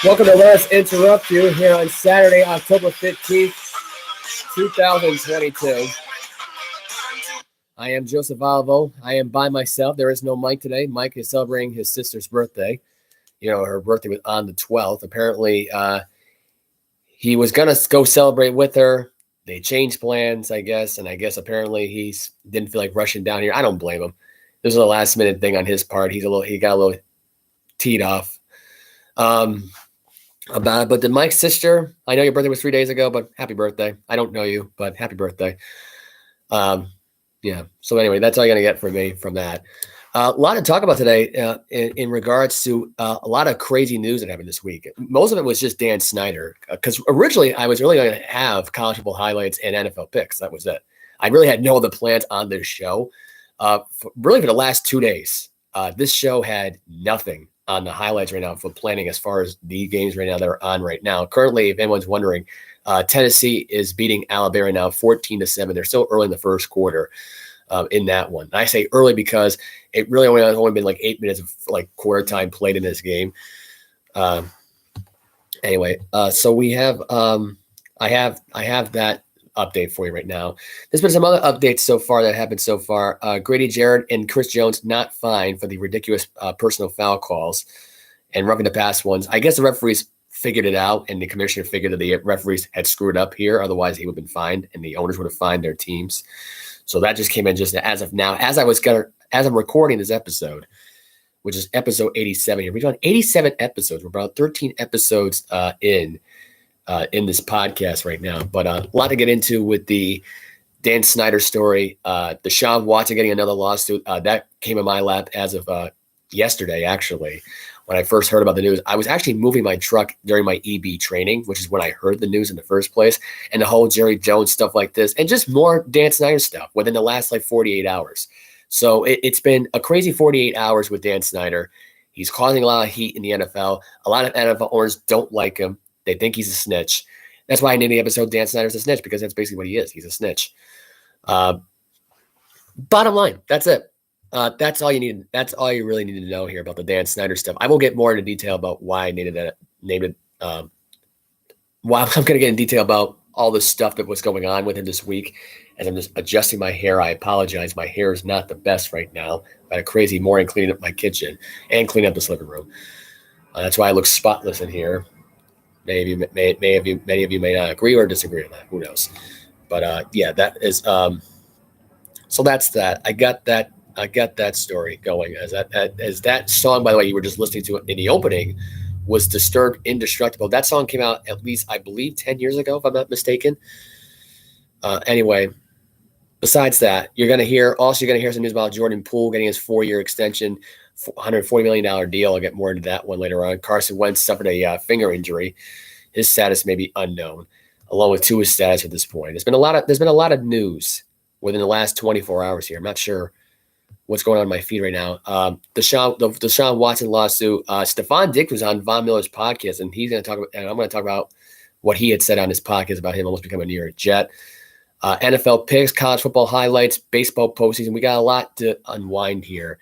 Welcome to Let Us Interrupt You here on Saturday, October 15th, 2022. I am Joseph Alvo. I am by myself. There is no Mike today. Mike is celebrating his sister's birthday. Her birthday was on the 12th. Apparently, he was going to go celebrate with her. They changed plans, I guess. And I guess apparently he didn't feel like rushing down here. I don't blame him. This was a last minute thing on his part. He got a little teed off. About it. But then Mike's sister, I know your birthday was 3 days ago, but happy birthday. I don't know you, but happy birthday. So anyway, that's all you're going to get from me from that. A lot to talk about today in regards to a lot of crazy news that happened this week. Most of it was just Dan Snyder, because originally I was really going to have college football highlights and NFL picks. That was it. I really had no other plans on this show. For the last 2 days, this show had nothing on the highlights right now for planning as far as the games right now that are on right now. Currently, if anyone's wondering, Tennessee is beating Alabama now 14-7. They're still early in the first quarter in that one. And I say early because it really only been like 8 minutes of like quarter time played in this game. So we have I have that update for you right now. There's been some other updates so far that happened so far. Grady Jarrett and Chris Jones not fined for the ridiculous personal foul calls and roughing the pass ones. I guess the referees figured it out, and the commissioner figured that the referees had screwed up here. Otherwise, he would have been fined, and the owners would have fined their teams. So that just came in just as of now. As I'm recording this episode, which is episode 87 here. We've done 87 episodes. We're about 13 episodes in this podcast right now, but a lot to get into with the Dan Snyder story. Deshaun Watson getting another lawsuit that came in my lap as of yesterday. Actually, when I first heard about the news, I was actually moving my truck during my EB training, which is when I heard the news in the first place, and the whole Jerry Jones stuff like this, and just more Dan Snyder stuff within the last 48 hours. So it's been a crazy 48 hours with Dan Snyder. He's causing a lot of heat in the NFL. A lot of NFL owners don't like him. They think he's a snitch. That's why I named the episode Dan Snyder's a snitch, because that's basically what he is. He's a snitch. Bottom line, that's it. That's all you need. That's all you really need to know here about the Dan Snyder stuff. I will get more into detail about why I named it. Why I'm going to get in detail about all the stuff that was going on with him this week. As I'm just adjusting my hair, I apologize. My hair is not the best right now. I had a crazy morning cleaning up my kitchen and cleaning up this living room. That's why I look spotless in here. Many of you may not agree or disagree on that. Who knows? But that is. So that's that. I got that story going. As that song, by the way, you were just listening to it in the opening, was Disturbed Indestructible. That song came out at least, I believe, 10 years ago, if I'm not mistaken. Anyway, besides that, you're gonna hear some news about Jordan Poole getting his 4-year extension, $140 million deal. I'll get more into that one later on. Carson Wentz suffered a finger injury. His status may be unknown, along with Tua's status at this point. There's been a lot of news within the last 24 hours here. I'm not sure what's going on in my feed right now. The Deshaun Watson lawsuit. Stefon Diggs was on Von Miller's podcast, and he's going to talk about. And I'm going to talk about what he had said on his podcast about him almost becoming a New York Jet. NFL picks, college football highlights, baseball postseason. We got a lot to unwind here.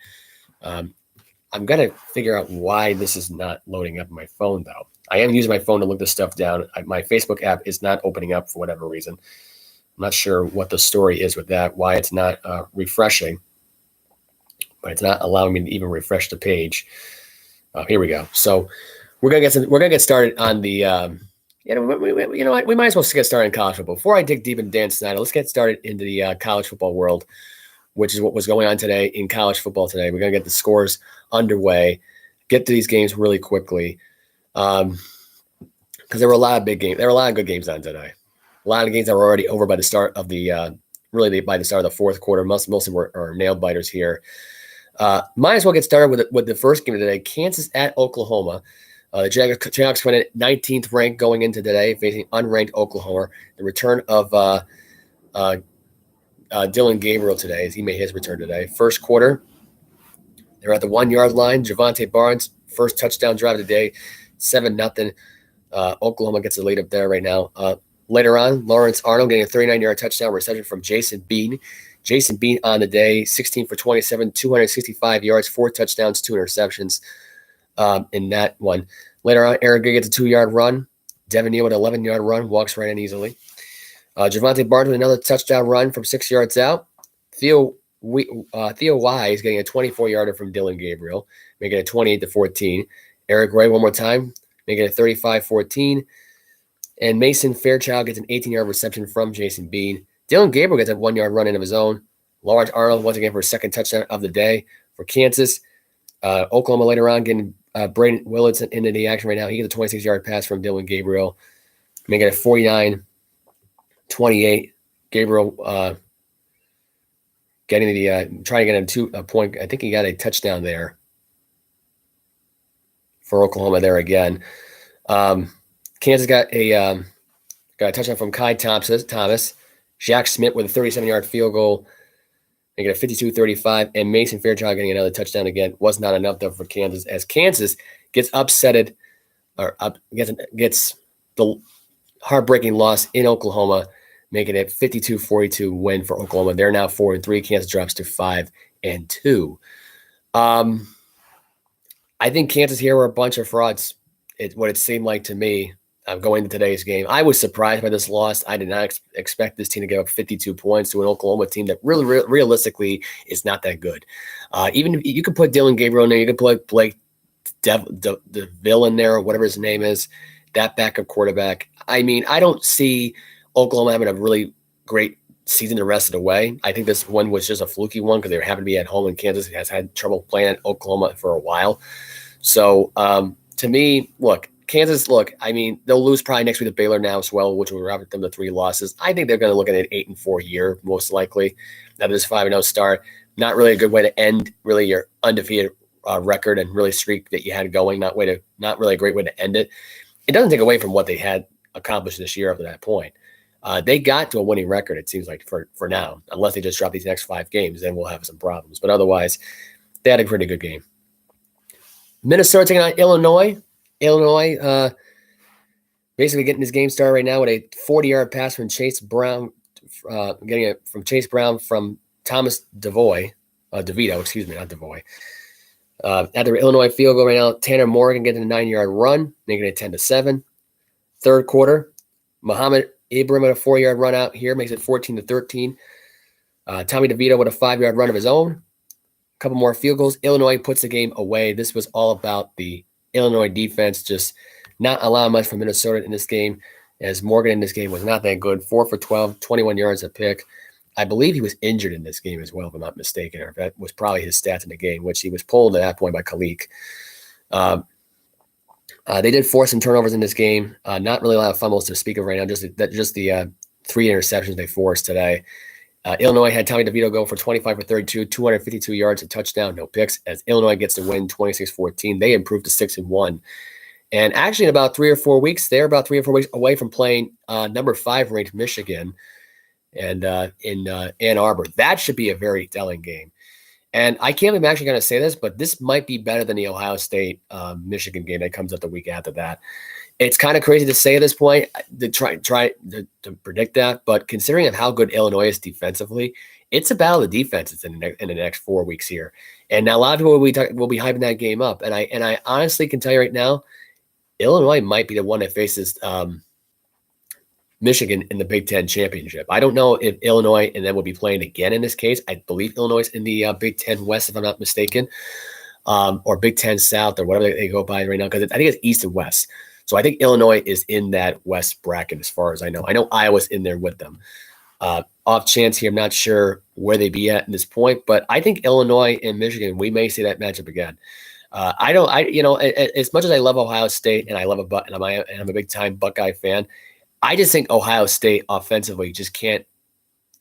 I'm going to figure out why this is not loading up on my phone, though. I am using my phone to look this stuff down. My Facebook app is not opening up for whatever reason. I'm not sure what the story is with that, why it's not refreshing, but it's not allowing me to even refresh the page. Here we go. So we're gonna get started on the. You know what? We might as well get started in college football. Before I dig deep into Dan Snyder, let's get started into the college football world, which is what was going on today in college football today. We're going to get the scores underway, get to these games really quickly, because there were a lot of big games. There were a lot of good games on today. A lot of games that were already over by the start of the by the start of the fourth quarter. Most of them were nail biters here. Might as well get started with the first game of the day. Kansas at Oklahoma. The Jayhawks went at 19th ranked going into today, facing unranked Oklahoma. The return of Dylan Gabriel today, as he made his return today. First quarter, they're at the 1-yard line. Javante Barnes, first touchdown drive of the day, 7-0. Oklahoma gets the lead up there right now. Later on, Lawrence Arnold getting a 39-yard touchdown reception from Jason Bean. Jason Bean on the day, 16 for 27, 265 yards, 4 touchdowns, 2 interceptions in that one. Later on, Eric gets a 2-yard run. Devin Neal with an 11-yard run, walks right in easily. Javante Barnes with another touchdown run from 6 yards out. Theo Wise getting a 24-yarder from Dylan Gabriel, making it 28-14. Eric Ray one more time, making it 35-14. And Mason Fairchild gets an 18-yard reception from Jason Bean. Dylan Gabriel gets a 1-yard run in of his own. Lawrence Arnold once again for a second touchdown of the day for Kansas. Oklahoma later on getting Braden Willits into the action right now. He gets a 26-yard pass from Dylan Gabriel, making it 49-28. Gabriel getting the trying to get him to a point. I think he got a touchdown there for Oklahoma there again. Kansas got a touchdown from Kai Thomas. Jack Smith with a 37-yard field goal. They get a 52-35, and Mason Fairchild getting another touchdown again. Was not enough though for Kansas, as Kansas gets upsetted or gets the heartbreaking loss in Oklahoma, making it 52-42 win for Oklahoma. They're now 4-3. Kansas drops to 5-2. I think Kansas here were a bunch of frauds. What it seemed like to me going into today's game. I was surprised by this loss. I did not expect this team to give up 52 points to an Oklahoma team that really, realistically is not that good. Even if you could put Dylan Gabriel in there, you could put Blake DeVille in there, or whatever his name is, that backup quarterback. I mean, I don't see Oklahoma having a really great season the rest of the way. I think this one was just a fluky one because they happened to be at home, and Kansas has had trouble playing at Oklahoma for a while. So to me, Kansas, I mean, they'll lose probably next week to Baylor now as well, which will wrap them to 3 losses. I think they're going to look at an 8-4 year, most likely. Now, this 5-0 start, not really a good way to end really your undefeated record and really streak that you had going. Not really a great way to end it. It doesn't take away from what they had accomplished this year up to that point. They got to a winning record, it seems like, for now, unless they just drop these next 5 games, then we'll have some problems. But otherwise, they had a pretty good game. Minnesota taking on Illinois. Illinois basically getting this game started right now with a 40-yard pass from Chase Brown, getting it from Chase Brown from Thomas DeVito, not DeVoy. At the Illinois field goal right now, Tanner Morgan getting a 9-yard run, making it 10-7. Third quarter, Muhammad Abram with a 4-yard run out here makes it 14-13. Tommy DeVito with a 5-yard run of his own. A couple more field goals. Illinois puts the game away. This was all about the Illinois defense just not allowing much from Minnesota in this game, as Morgan in this game was not that good. 4 for 12, 21 yards a pick. I believe he was injured in this game as well, if I'm not mistaken, or that was probably his stats in the game, which he was pulled at that point by Khalik. They did force some turnovers in this game. Not really a lot of fumbles to speak of right now, just the 3 interceptions they forced today. Illinois had Tommy DeVito go for 25 for 32, 252 yards, a touchdown, no picks, as Illinois gets the win 26-14. They improved to 6-1. And actually in about 3 or 4 weeks, they're about 3 or 4 weeks away from playing number 5 ranked Michigan and in Ann Arbor. That should be a very telling game. And I can't believe I'm actually going to say this, but this might be better than the Ohio State Michigan game that comes up the week after that. It's kind of crazy to say at this point to try to predict that, but considering how good Illinois is defensively, it's a battle of defenses in the next 4 weeks here. And now a lot of people will be hyping that game up. And I honestly can tell you right now, Illinois might be the one that faces Michigan in the Big Ten championship. I don't know if Illinois and then will be playing again in this case. I believe Illinois is in the Big Ten West, if I'm not mistaken, or Big Ten South or whatever they go by right now, because I think it's East and West. So I think Illinois is in that West bracket as far as I know. I know Iowa's in there with them. Off chance here, I'm not sure where they be at this point, but I think Illinois and Michigan, we may see that matchup again. As much as I love Ohio State and I love I'm a big time Buckeye fan, I just think Ohio State offensively just can't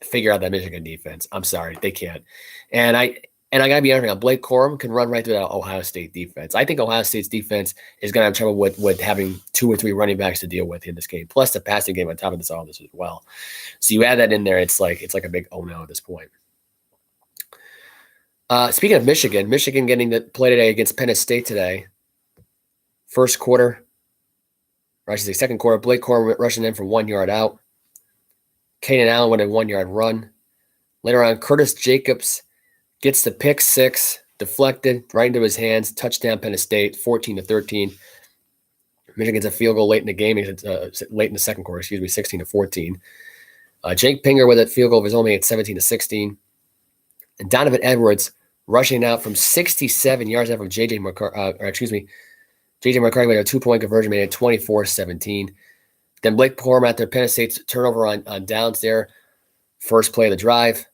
figure out that Michigan defense. I'm sorry, they can't. And I gotta be honest, Blake Corum can run right through that Ohio State defense. I think Ohio State's defense is gonna have trouble with having 2 or 3 running backs to deal with in this game, plus the passing game on top of all this as well. So you add that in there, it's like a big oh no at this point. Speaking of Michigan getting to play today against Penn State today. First quarter, or I should say second quarter, Blake Corum rushing in for 1 yard out. Keenan Allen with a 1 yard run. Later on, Curtis Jacobs gets the pick 6, deflected right into his hands. Touchdown Penn State, 14-13. Michigan gets a field goal late in the game. Late in the second quarter, 16-14. Jake Pinger with a field goal of his own made it 17-16. And Donovan Edwards rushing out from 67 yards out from JJ McCarthy made a 2-point conversion, made it 24-17. Then Blake Corum after Penn State's turnover on downs there. First play of the drive,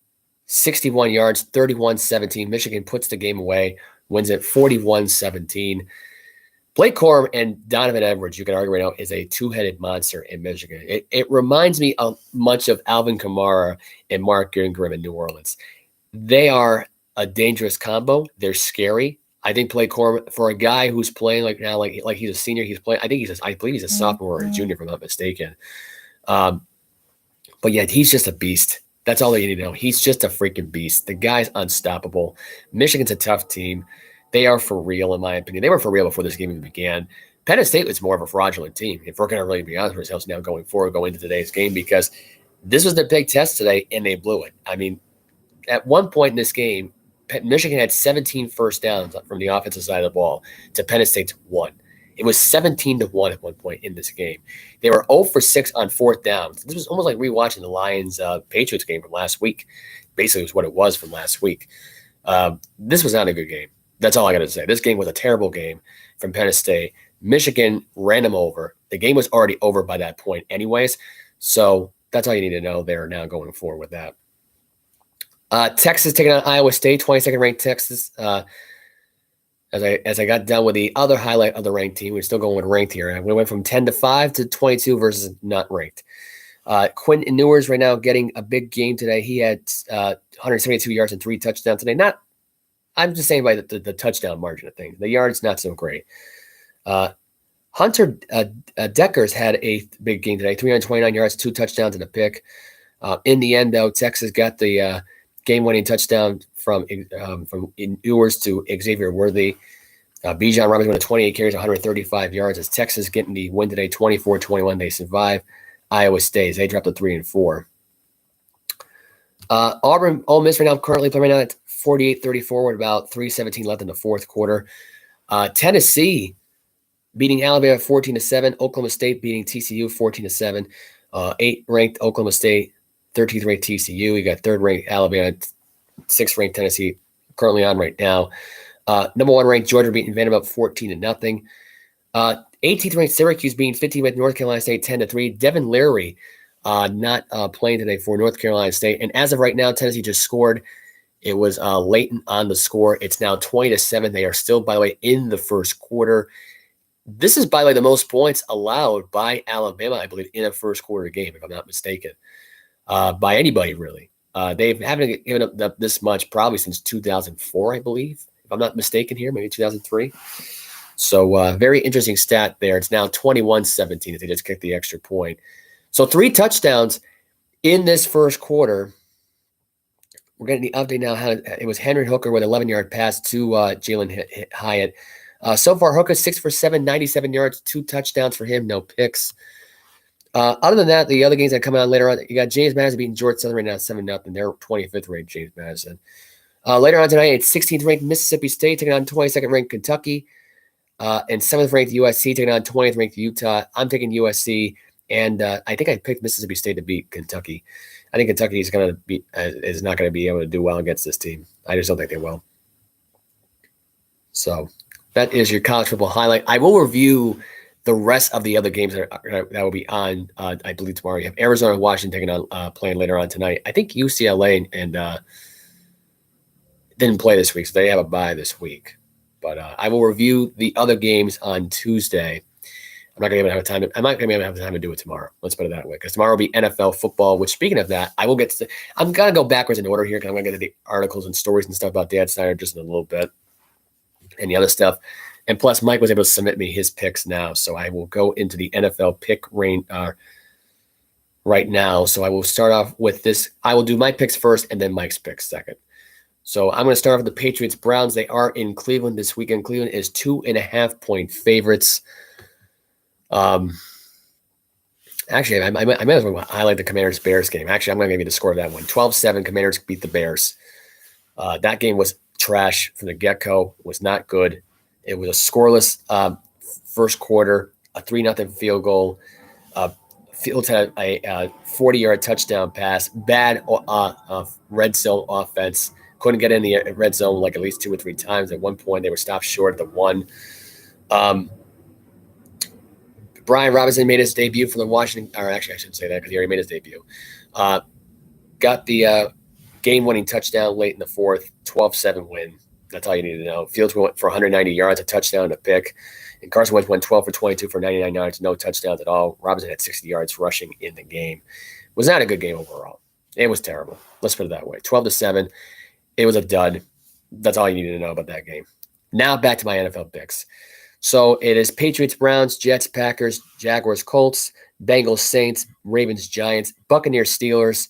61 yards, 31-17. Michigan puts the game away, wins it 41-17. Blake Corum and Donovan Edwards, you can argue right now, is a two-headed monster in Michigan. It reminds me of much of Alvin Kamara and Mark Ingram in New Orleans. They are a dangerous combo. They're scary. I think Blake Corum, for a guy who's playing like now, like he's a senior, I believe he's a sophomore or a junior, if I'm not mistaken. But yeah, he's just a beast. That's all you need to know. He's just a freaking beast. The guy's unstoppable. Michigan's a tough team. They are for real, in my opinion. They were for real before this game even began. Penn State was more of a fraudulent team, if we're going to really be honest with ourselves now going into today's game, because this was the big test today, and they blew it. I mean, at one point in this game, Michigan had 17 first downs from the offensive side of the ball to Penn State's 1. It was 17-1 at one point in this game. They were 0 for 6 on fourth downs. This was almost like rewatching the Lions-Patriots game from last week. Basically, it was what it was from last week. This was not a good game. That's all I got to say. This game was a terrible game from Penn State. Michigan ran them over. The game was already over by that point anyways. So that's all you need to know there now going forward with that. Texas taking on Iowa State, 22nd ranked Texas. As I got done with the other highlight of the ranked team, we're still going with ranked here. We went from 10-5 to 22 versus not ranked. Quentin Ewers right now getting a big game today. He had 172 yards and 3 touchdowns today. I'm just saying by the touchdown margin of things. The yards, not so great. Hunter Deckers had a big game today, 329 yards, 2 touchdowns and a pick. In the end, though, Texas got the game-winning touchdown from Ewers to Xavier Worthy. Bijan Robinson went to 28 carries, 135 yards. As Texas getting the win today, 24-21. They survive Iowa State. They dropped to 3-4. Auburn, Ole Miss right now currently playing at 48-34 with about 3:17 left in the fourth quarter. Tennessee beating Alabama 14-7. Oklahoma State beating TCU 14-7. 8th ranked Oklahoma State, 13th ranked TCU. You got 3rd ranked Alabama, 6th ranked Tennessee currently on right now. Number 1 ranked Georgia beating Vanderbilt 14-0. 18th ranked Syracuse beating 15th ranked North Carolina State 10-3. Devin Leary not playing today for North Carolina State. And as of right now, Tennessee just scored. It was Leighton on the score. It's now 20-7. They are still, by the way, in the first quarter. This is, by the way, the most points allowed by Alabama, I believe, in a first quarter game, if I'm not mistaken, by anybody, really. They haven't given up this much probably since 2004, I believe, if I'm not mistaken here, maybe 2003. So very interesting stat there. It's now 21-17 if they just kick the extra point. So 3 touchdowns in this first quarter. We're getting the update now. How it was Henry Hooker with an 11-yard pass to Jalen Hyatt. So far, Hooker 6 for 7, 97 yards, 2 touchdowns for him, no picks. Other than that, the other games that come out later on, you got James Madison beating Georgia Southern right now 7-0. They're 25th ranked James Madison. Later on tonight, it's 16th ranked Mississippi State taking on 22nd ranked Kentucky, and 7th ranked USC taking on 20th ranked Utah. I'm taking USC, and I think I picked Mississippi State to beat Kentucky. I think Kentucky is not going to be able to do well against this team. I just don't think they will. So that is your college football highlight. I will review the rest of the other games that will be on, I believe, tomorrow. You have Arizona and Washington taking on playing later on tonight. I think UCLA and didn't play this week, so they have a bye this week. But I will review the other games on Tuesday. I'm not going to have time. I'm not going to have time to do it tomorrow. Let's put it that way, because tomorrow will be NFL football. Which, speaking of that, I will get to. I'm going to go backwards in order here because I'm going to get to the articles and stories and stuff about Dan Snyder just in a little bit, and the other stuff. And plus, Mike was able to submit me his picks now, so I will go into the NFL pick range right now. So I will start off with this. I will do my picks first, and then Mike's picks second. So I'm going to start off with the Patriots Browns. They are in Cleveland this weekend. Cleveland is 2.5-point favorites. Actually, I might as well highlight the Commanders-Bears game. Actually, I'm going to give you the score of that one. 12-7, Commanders beat the Bears. That game was trash from the get-go. It was not good. It was a scoreless first quarter. a 3-0 field goal. Fields had a 40-yard touchdown pass. Bad red zone offense. Couldn't get in the red zone like at least 2 or 3 times. At one point, they were stopped short at the 1. Brian Robinson made his debut for the Washington, or actually I shouldn't say that because he already made his debut. Got the game-winning touchdown late in the 4th, 12-7 win. That's all you need to know. Fields went for 190 yards, a touchdown, and a pick. And Carson Wentz went 12 for 22 for 99 yards, no touchdowns at all. Robinson had 60 yards rushing in the game. Was not a good game overall. It was terrible. Let's put it that way. 12-7. It was a dud. That's all you need to know about that game. Now back to my NFL picks. So it is Patriots, Browns, Jets, Packers, Jaguars, Colts, Bengals, Saints, Ravens, Giants, Buccaneers, Steelers,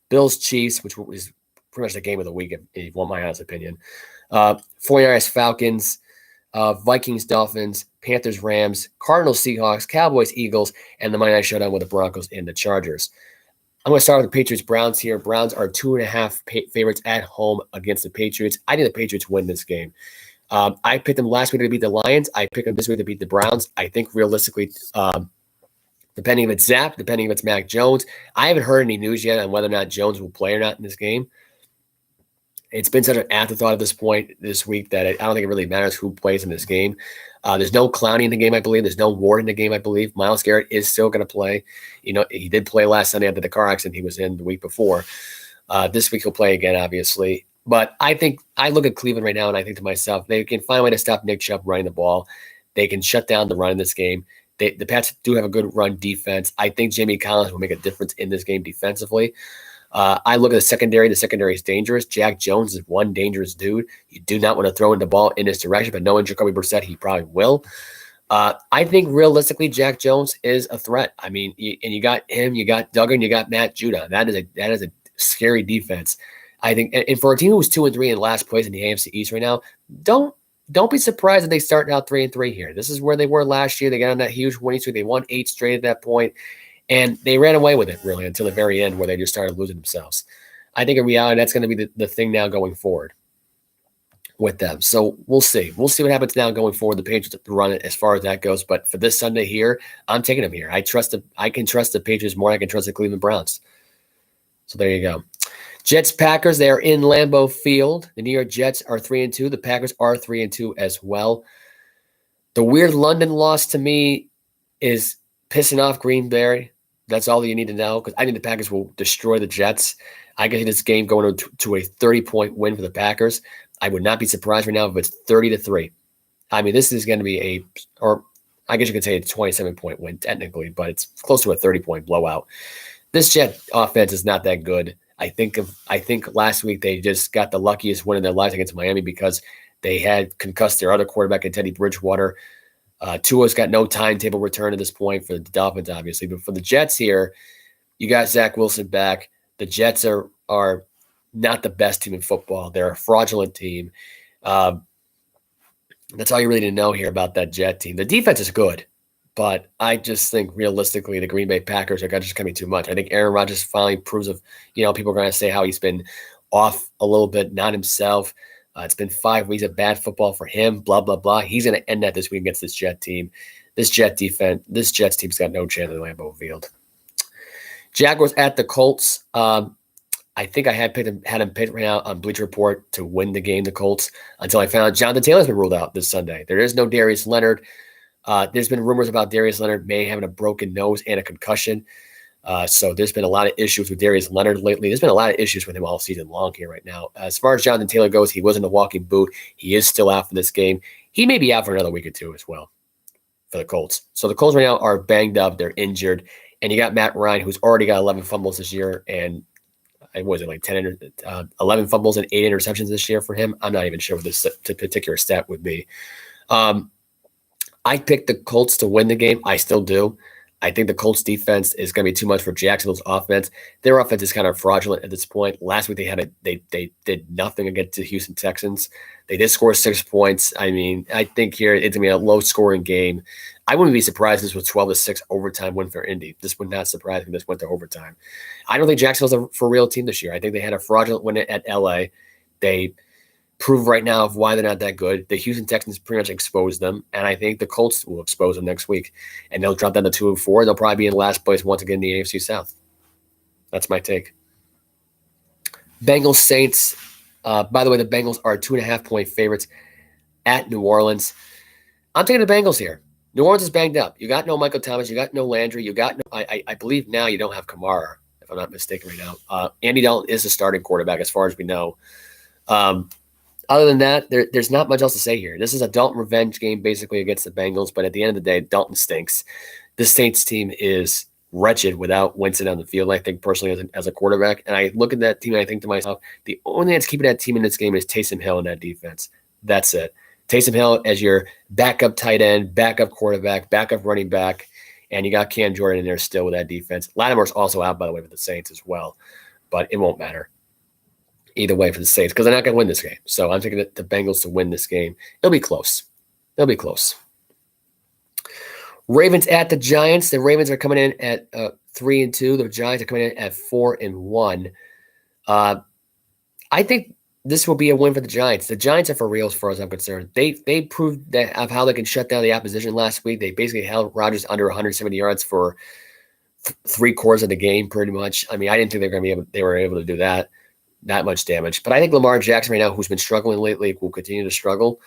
Bills, Chiefs, which was pretty much the game of the week, if you want my honest opinion. 49ers, Falcons, Vikings, Dolphins, Panthers, Rams, Cardinals, Seahawks, Cowboys, Eagles, and the Monday Night Showdown with the Broncos and the Chargers. I'm going to start with the Patriots, Browns here. Browns are 2.5 favorites at home against the Patriots. I think the Patriots win this game. I picked them last week to beat the Lions. I picked them this week to beat the Browns. I think realistically, depending if it's Zap, depending if it's Mac Jones, I haven't heard any news yet on whether or not Jones will play or not in this game. It's been such an afterthought at this point this week that I don't think it really matters who plays in this game. There's no Clowney in the game, I believe. There's no Ward in the game, I believe. Myles Garrett is still going to play. You know, he did play last Sunday after the car accident he was in the week before. This week he'll play again, obviously. But I think I look at Cleveland right now and I think to myself, they can find a way to stop Nick Chubb running the ball. They can shut down the run in this game. The Pats do have a good run defense. I think Jamie Collins will make a difference in this game defensively. I look at the secondary. The secondary is dangerous. Jack Jones is one dangerous dude. You do not want to throw in the ball in his direction, but knowing Jacoby Brissett, he probably will. I think realistically, Jack Jones is a threat. I mean, and you got him, you got Duggan, you got Matt Judon. That is a scary defense. I think, and for a team who's 2-3 in last place in the AFC East right now, don't be surprised that they start out 3-3 here. This is where they were last year. They got on that huge winning streak. They won 8 straight at that point. And they ran away with it, really, until the very end where they just started losing themselves. I think in reality, that's going to be the thing now going forward with them. So we'll see. We'll see what happens now going forward. The Patriots run it as far as that goes. But for this Sunday here, I'm taking them here. I can trust the Patriots more than I can trust the Cleveland Browns. So there you go. Jets, Packers, they are in Lambeau Field. The New York Jets are 3-2. The Packers are 3-2 as well. The weird London loss to me is pissing off Green Bay. That's all you need to know because I think the Packers will destroy the Jets. I can see this game going to a 30-point win for the Packers. I would not be surprised right now if it's 30-3. I mean, this is going to be or I guess you could say a 27-point win technically, but it's close to a 30-point blowout. This Jet offense is not that good. I think last week they just got the luckiest win in their lives against Miami because they had concussed their other quarterback in Teddy Bridgewater. Tua's got no timetable return at this point for the Dolphins, obviously. But for the Jets here, you got Zach Wilson back. The Jets are not the best team in football. They're a fraudulent team. That's all you really need to know here about that Jet team. The defense is good, but I just think realistically the Green Bay Packers are just going to be too much. I think Aaron Rodgers finally proves people are going to say how he's been off a little bit, not himself. It's been 5 weeks of bad football for him, blah, blah, blah. He's going to end that this week against this Jet team. This Jets team's got no chance in Lambeau Field. Jaguars at the Colts. I think I had him picked right now on Bleacher Report to win the game, the Colts, until I found out Jonathan Taylor's been ruled out this Sunday. There is no Darius Leonard. There's been rumors about Darius Leonard may having a broken nose and a concussion. So there's been a lot of issues with Darius Leonard lately. There's been a lot of issues with him all season long here right now. As far as Jonathan Taylor goes, he was in the walking boot. He is still out for this game. He may be out for another week or two as well for the Colts. So the Colts right now are banged up. They're injured. And you got Matt Ryan, who's already got 11 fumbles this year. And was it like 11 fumbles and 8 interceptions this year for him? I'm not even sure what this particular stat would be. I picked the Colts to win the game. I still do. I think the Colts defense is going to be too much for Jacksonville's offense. Their offense is kind of fraudulent at this point. Last week they did nothing against the Houston Texans. They did score 6 points. I mean, I think here it's going to be a low-scoring game. I wouldn't be surprised if this was 12-6 overtime win for Indy. This would not surprise me if this went to overtime. I don't think Jacksonville's a for real team this year. I think they had a fraudulent win at LA. They prove right now of why they're not that good. The Houston Texans pretty much exposed them, and I think the Colts will expose them next week. And they'll drop down to 2-4. They'll probably be in last place once again in the AFC South. That's my take. Bengals Saints. By the way, the Bengals are 2.5-point favorites at New Orleans. I'm taking the Bengals here. New Orleans is banged up. You got no Michael Thomas. You got no Landry. You got no. I believe now you don't have Kamara, if I'm not mistaken right now. Andy Dalton is the starting quarterback as far as we know. Other than that, there's not much else to say here. This is a Dalton revenge game basically against the Bengals, but at the end of the day, Dalton stinks. The Saints team is wretched without Winston on the field, I think, personally, as a quarterback. And I look at that team and I think to myself, the only thing that's keeping that team in this game is Taysom Hill in that defense. That's it. Taysom Hill as your backup tight end, backup quarterback, backup running back, and you got Cam Jordan in there still with that defense. Lattimore's also out, by the way, for the Saints as well, but it won't matter either way for the Saints because they're not going to win this game. So I'm taking the Bengals to win this game. It'll be close. It'll be close. Ravens at the Giants. The Ravens are coming in at 3-2. The Giants are coming in at 4-1. I think this will be a win for the Giants. The Giants are for real as far as I'm concerned. They proved that of how they can shut down the opposition last week. They basically held Rodgers under 170 yards for 3/4 of the game, pretty much. I mean, I didn't think they were able to do that much damage. But I think Lamar Jackson right now, who's been struggling lately, will continue to struggle.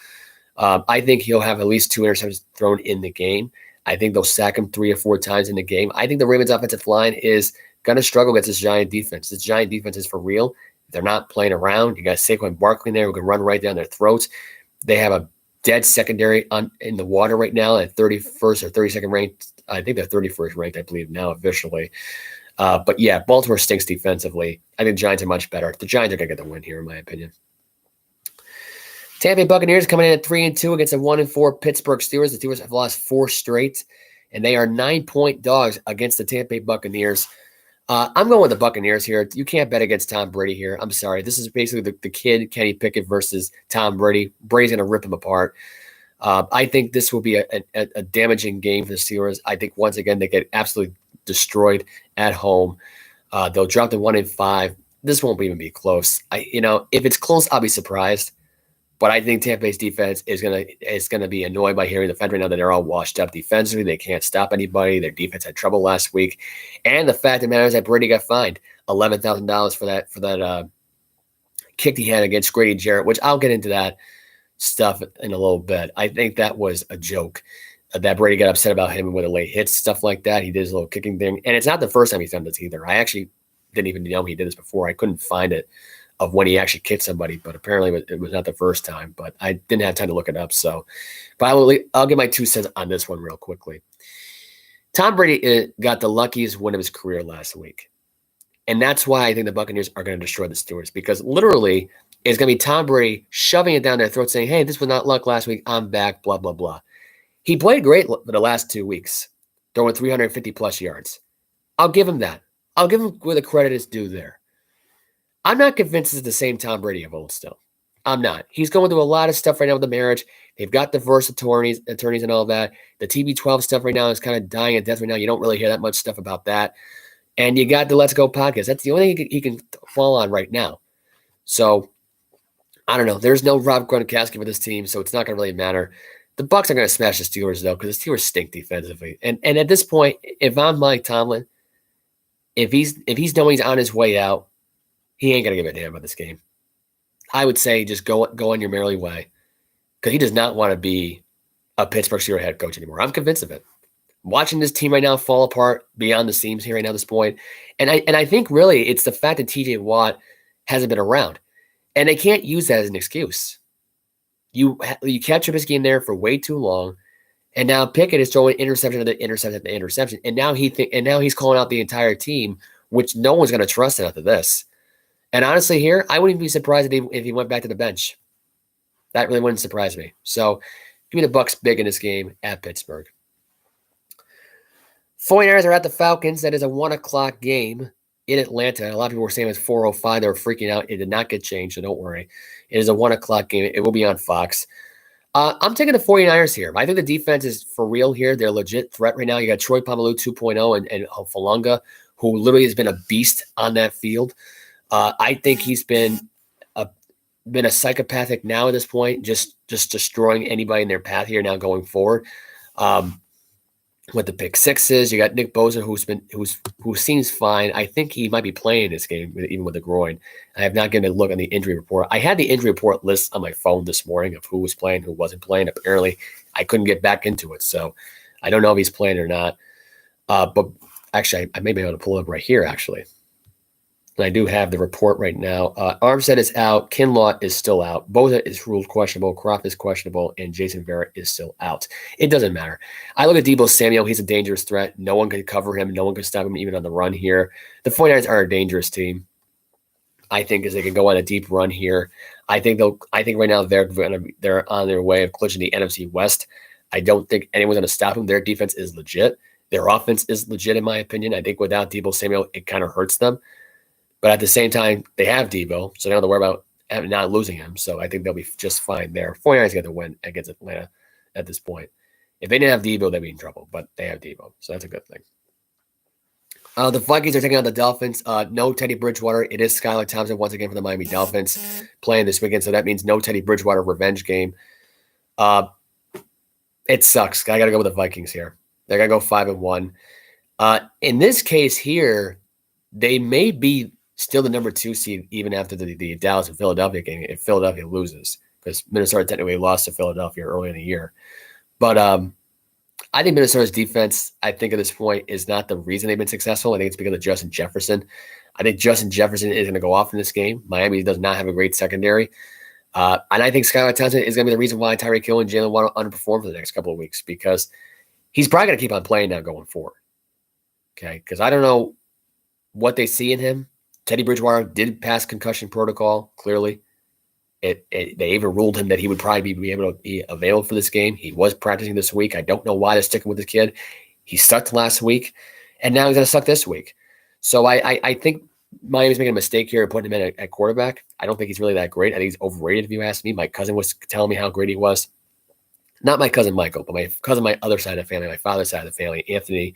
I think he'll have at least 2 interceptions thrown in the game. I think they'll sack him 3 or 4 times in the game. I think the Ravens offensive line is going to struggle against this Giant defense. This Giant defense is for real. They're not playing around. You got Saquon Barkley in there who can run right down their throats. They have a dead secondary in the water right now at 31st or 32nd ranked. I think they're 31st ranked, I believe, now officially. But yeah, Baltimore stinks defensively. I think the Giants are much better. The Giants are going to get the win here, in my opinion. Tampa Bay Buccaneers coming in at 3-2 against the 1-4 Pittsburgh Steelers. The Steelers have lost 4 straight, and they are 9-point dogs against the Tampa Bay Buccaneers. I'm going with the Buccaneers here. You can't bet against Tom Brady here. I'm sorry. This is basically the kid, Kenny Pickett, versus Tom Brady. Brady's going to rip him apart. I think this will be a damaging game for the Steelers. I think, once again, they get absolutely destroyed at home. They'll drop to 1-5. This won't even be close. If it's close, I'll be surprised. But I think Tampa Bay's defense is gonna be annoyed by hearing the fact right now that they're all washed up defensively. They can't stop anybody. Their defense had trouble last week, and the fact of the matter is that Brady got fined $11,000 for that kick he had against Grady Jarrett, which I'll get into that stuff in a little bit. I think that was a joke that Brady got upset about him with a late hits, stuff like that. He did his little kicking thing, and it's not the first time he's done this either. I actually didn't even know he did this before. I couldn't find it of when he actually kicked somebody, but apparently it was not the first time, but I didn't have time to look it up. So, but I'll get my 2 cents on this one real quickly. Tom Brady got the luckiest win of his career last week. And that's why I think the Buccaneers are going to destroy the Steelers, because literally it's going to be Tom Brady shoving it down their throat saying, hey, this was not luck last week. I'm back, blah, blah, blah. He played great for the last 2 weeks, throwing 350 plus yards. I'll give him that. I'll give him where the credit is due there. I'm not convinced it's the same Tom Brady of old still. I'm not. He's going through a lot of stuff right now with the marriage. They've got divorce attorneys and all that. The TB12 stuff right now is kind of dying a death right now. You don't really hear that much stuff about that. And you got the Let's Go podcast. That's the only thing he can fall on right now. So, I don't know. There's no Rob Gronkowski for this team, so it's not going to really matter. The Bucs are going to smash the Steelers, though, because the Steelers stink defensively. And at this point, if I'm Mike Tomlin, if he's knowing he's on his way out, he ain't going to give a damn about this game. I would say just go on your merry way, because he does not want to be a Pittsburgh Steelers head coach anymore. I'm convinced of it. Watching this team right now fall apart beyond the seams here right now at this point. And I think really it's the fact that TJ Watt hasn't been around. And they can't use that as an excuse. You kept Trubisky in there for way too long, and now Pickett is throwing interception after interception after interception, and now he's calling out the entire team, which no one's going to trust after this. And honestly, here I wouldn't be surprised if he went back to the bench. That really wouldn't surprise me. So give me the Bucs big in this game at Pittsburgh. 49ers are at the Falcons. That is a 1:00 game in Atlanta. A lot of people were saying it was 4:05. They were freaking out. It did not get changed, so don't worry. It is a 1:00 game. It will be on Fox. I'm taking the 49ers here. I think the defense is for real here. They're a legit threat right now. You got Troy Polamalu 2.0 and Falunga, who literally has been a beast on that field. I think he's been been a psychopathic now at this point, just destroying anybody in their path here now going forward. With the pick sixes, you got Nick Bosa, who seems fine. I think he might be playing this game, even with the groin. I have not given a look on the injury report. I had the injury report list on my phone this morning of who was playing, who wasn't playing. Apparently, I couldn't get back into it, so I don't know if he's playing or not. But actually, I may be able to pull it up right here, actually. And I do have the report right now. Armstead is out. Kinlaw is still out. Bosa is ruled questionable. Kropp is questionable. And Jason Verrett is still out. It doesn't matter. I look at Deebo Samuel. He's a dangerous threat. No one can cover him. No one can stop him even on the run here. The 49ers are a dangerous team. I think as they can go on a deep run here. I think right now they're on their way of clinching the NFC West. I don't think anyone's going to stop them. Their defense is legit. Their offense is legit, in my opinion. I think without Deebo Samuel, it kind of hurts them. But at the same time, they have Deebo, so they don't have to worry about not losing him. So I think they'll be just fine there. 49ers get the win against Atlanta at this point. If they didn't have Deebo, they'd be in trouble. But they have Deebo, so that's a good thing. The Vikings are taking on the Dolphins. No Teddy Bridgewater. It is Skylar Thompson once again for the Miami Dolphins playing this weekend. So that means no Teddy Bridgewater revenge game. It sucks. I got to go with the Vikings here. They're going to go 5-1. In this case here, they may be still the number 2 seed even after the Dallas and Philadelphia game if Philadelphia loses, because Minnesota technically lost to Philadelphia early in the year. But I think Minnesota's defense, I think at this point, is not the reason they've been successful. I think it's because of Justin Jefferson. I think Justin Jefferson is going to go off in this game. Miami does not have a great secondary. And I think Skylar Thompson is going to be the reason why Tyreek Hill and Jalen Waddle underperform for the next couple of weeks, because he's probably going to keep on playing now going forward. Okay, because I don't know what they see in him. Teddy Bridgewater did pass concussion protocol, clearly. They even ruled him that he would probably be able to be available for this game. He was practicing this week. I don't know why they're sticking with this kid. He sucked last week, and now he's going to suck this week. So I think Miami's making a mistake here putting him in at quarterback. I don't think he's really that great. I think he's overrated, if you ask me. My cousin was telling me how great he was. Not my cousin Michael, but my cousin, my other side of the family, my father's side of the family, Anthony,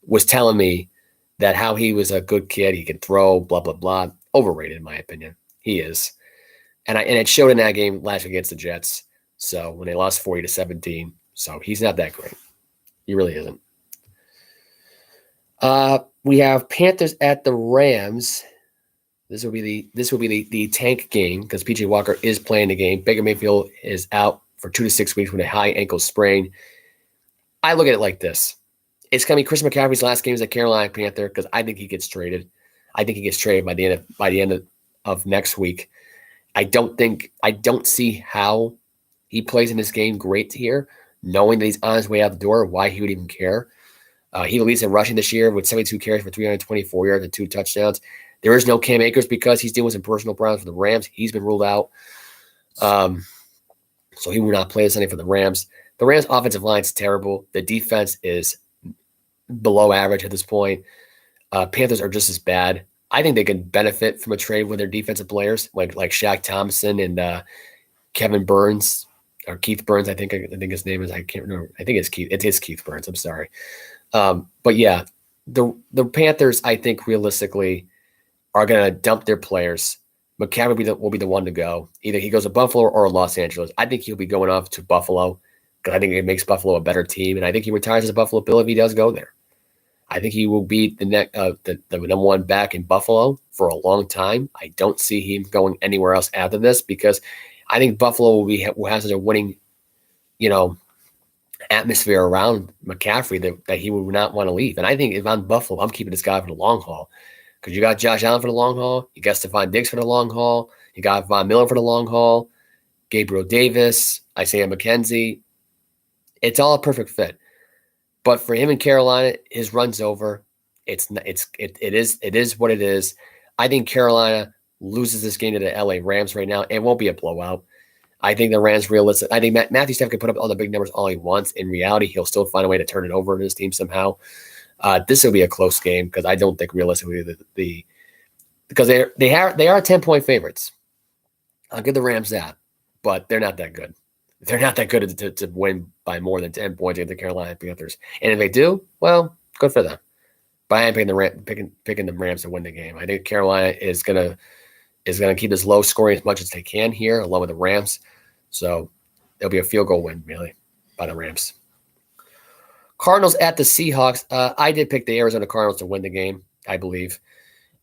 was telling me that how he was a good kid, he could throw, blah, blah, blah. Overrated, in my opinion. He is. And it showed in that game last week against the Jets. So when they lost 40-17. So he's not that great. He really isn't. We have Panthers at the Rams. This will be the tank game because PJ Walker is playing the game. Baker Mayfield is out for 2 to 6 weeks with a high ankle sprain. I look at it like this. It's going to be Chris McCaffrey's last game as a Carolina Panther because I think he gets traded. I think he gets traded by the end of next week. I don't see how he plays in this game great here, knowing that he's on his way out the door, why he would even care. He leads in rushing this year with 72 carries for 324 yards and 2 touchdowns. There is no Cam Akers because he's dealing with some personal problems for the Rams. He's been ruled out. So he will not play this Sunday for the Rams. The Rams' offensive line is terrible. The defense is below average at this point. Panthers are just as bad. I think they can benefit from a trade with their defensive players like Shaq Thompson and Kevin Burns or Keith Burns. I think his name is. I can't remember. I think it's Keith. It is Keith Burns. I'm sorry. But yeah, the Panthers, I think realistically are going to dump their players. McCaffrey will be the one to go. Either he goes to Buffalo or Los Angeles. I think he'll be going off to Buffalo because I think it makes Buffalo a better team, and I think he retires as a Buffalo Bill if he does go there. I think he will be the number one back in Buffalo for a long time. I don't see him going anywhere else after this because I think Buffalo will have such a winning, atmosphere around McCaffrey that he would not want to leave. And I think if I'm Buffalo, I'm keeping this guy for the long haul because you got Josh Allen for the long haul, you got Stefon Diggs for the long haul, you got Von Miller for the long haul, Gabriel Davis, Isaiah McKenzie. It's all a perfect fit. But for him in Carolina, his run's over. It is what it is. I think Carolina loses this game to the LA Rams right now. It won't be a blowout. I think the Rams realistic. I think Matthew Stafford can put up all the big numbers all he wants. In reality, he'll still find a way to turn it over in his team somehow. This will be a close game because I don't think realistically because they are 10-point favorites. I'll give the Rams that, but they're not that good. They're not that good to win by more than 10 points against the Carolina Panthers. And if they do, well, good for them. But I am picking the Rams to win the game. I think Carolina is going to is going to keep this low scoring as much as they can here, along with the Rams. So it'll be a field goal win, really, by the Rams. Cardinals at the Seahawks. I did pick the Arizona Cardinals to win the game, I believe.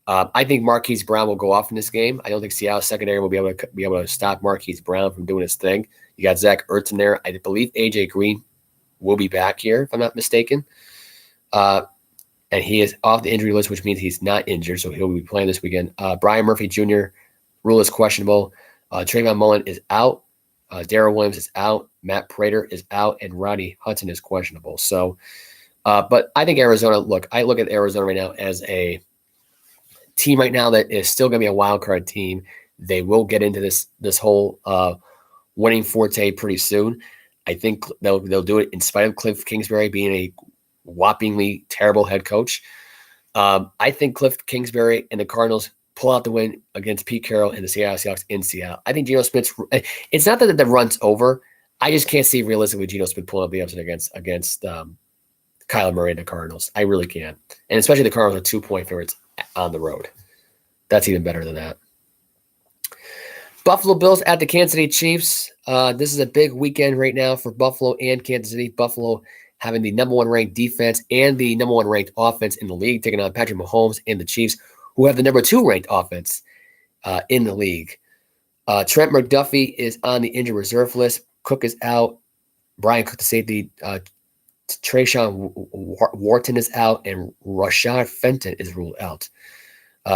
I think Marquise Brown will go off in this game. I don't think Seattle's secondary will be able to stop Marquise Brown from doing his thing. You got Zach Ertz in there. I believe A.J. Green will be back here, if I'm not mistaken. And he is off the injury list, which means he's not injured, so he'll be playing this weekend. Brian Murphy Jr., rule is questionable. Trayvon Mullen is out. Darrell Williams is out. Matt Prater is out. And Rodney Hudson is questionable. So, but I think Arizona, I look at Arizona right now as a team right now that is still going to be a wild card team. They will get into this whole winning forte pretty soon. I think they'll do it in spite of Cliff Kingsbury being a whoppingly terrible head coach. I think Cliff Kingsbury and the Cardinals pull out the win against Pete Carroll and the Seattle Seahawks in Seattle. I think Geno Smith's – it's not that the run's over. I just can't see realistically Geno Smith pulling up the upset against Kyler Murray and the Cardinals. I really can't. And especially the Cardinals are 2-point favorites on the road. That's even better than that. Buffalo Bills at the Kansas City Chiefs. This is a big weekend right now for Buffalo and Kansas City. Buffalo having the number one ranked defense and the number one ranked offense in the league, taking on Patrick Mahomes and the Chiefs, who have the number two ranked offense in the league. Trent McDuffie is on the injured reserve list. Cook is out. Brian Cook, the safety. Trayshawn Wharton is out, and Rashad Fenton is ruled out.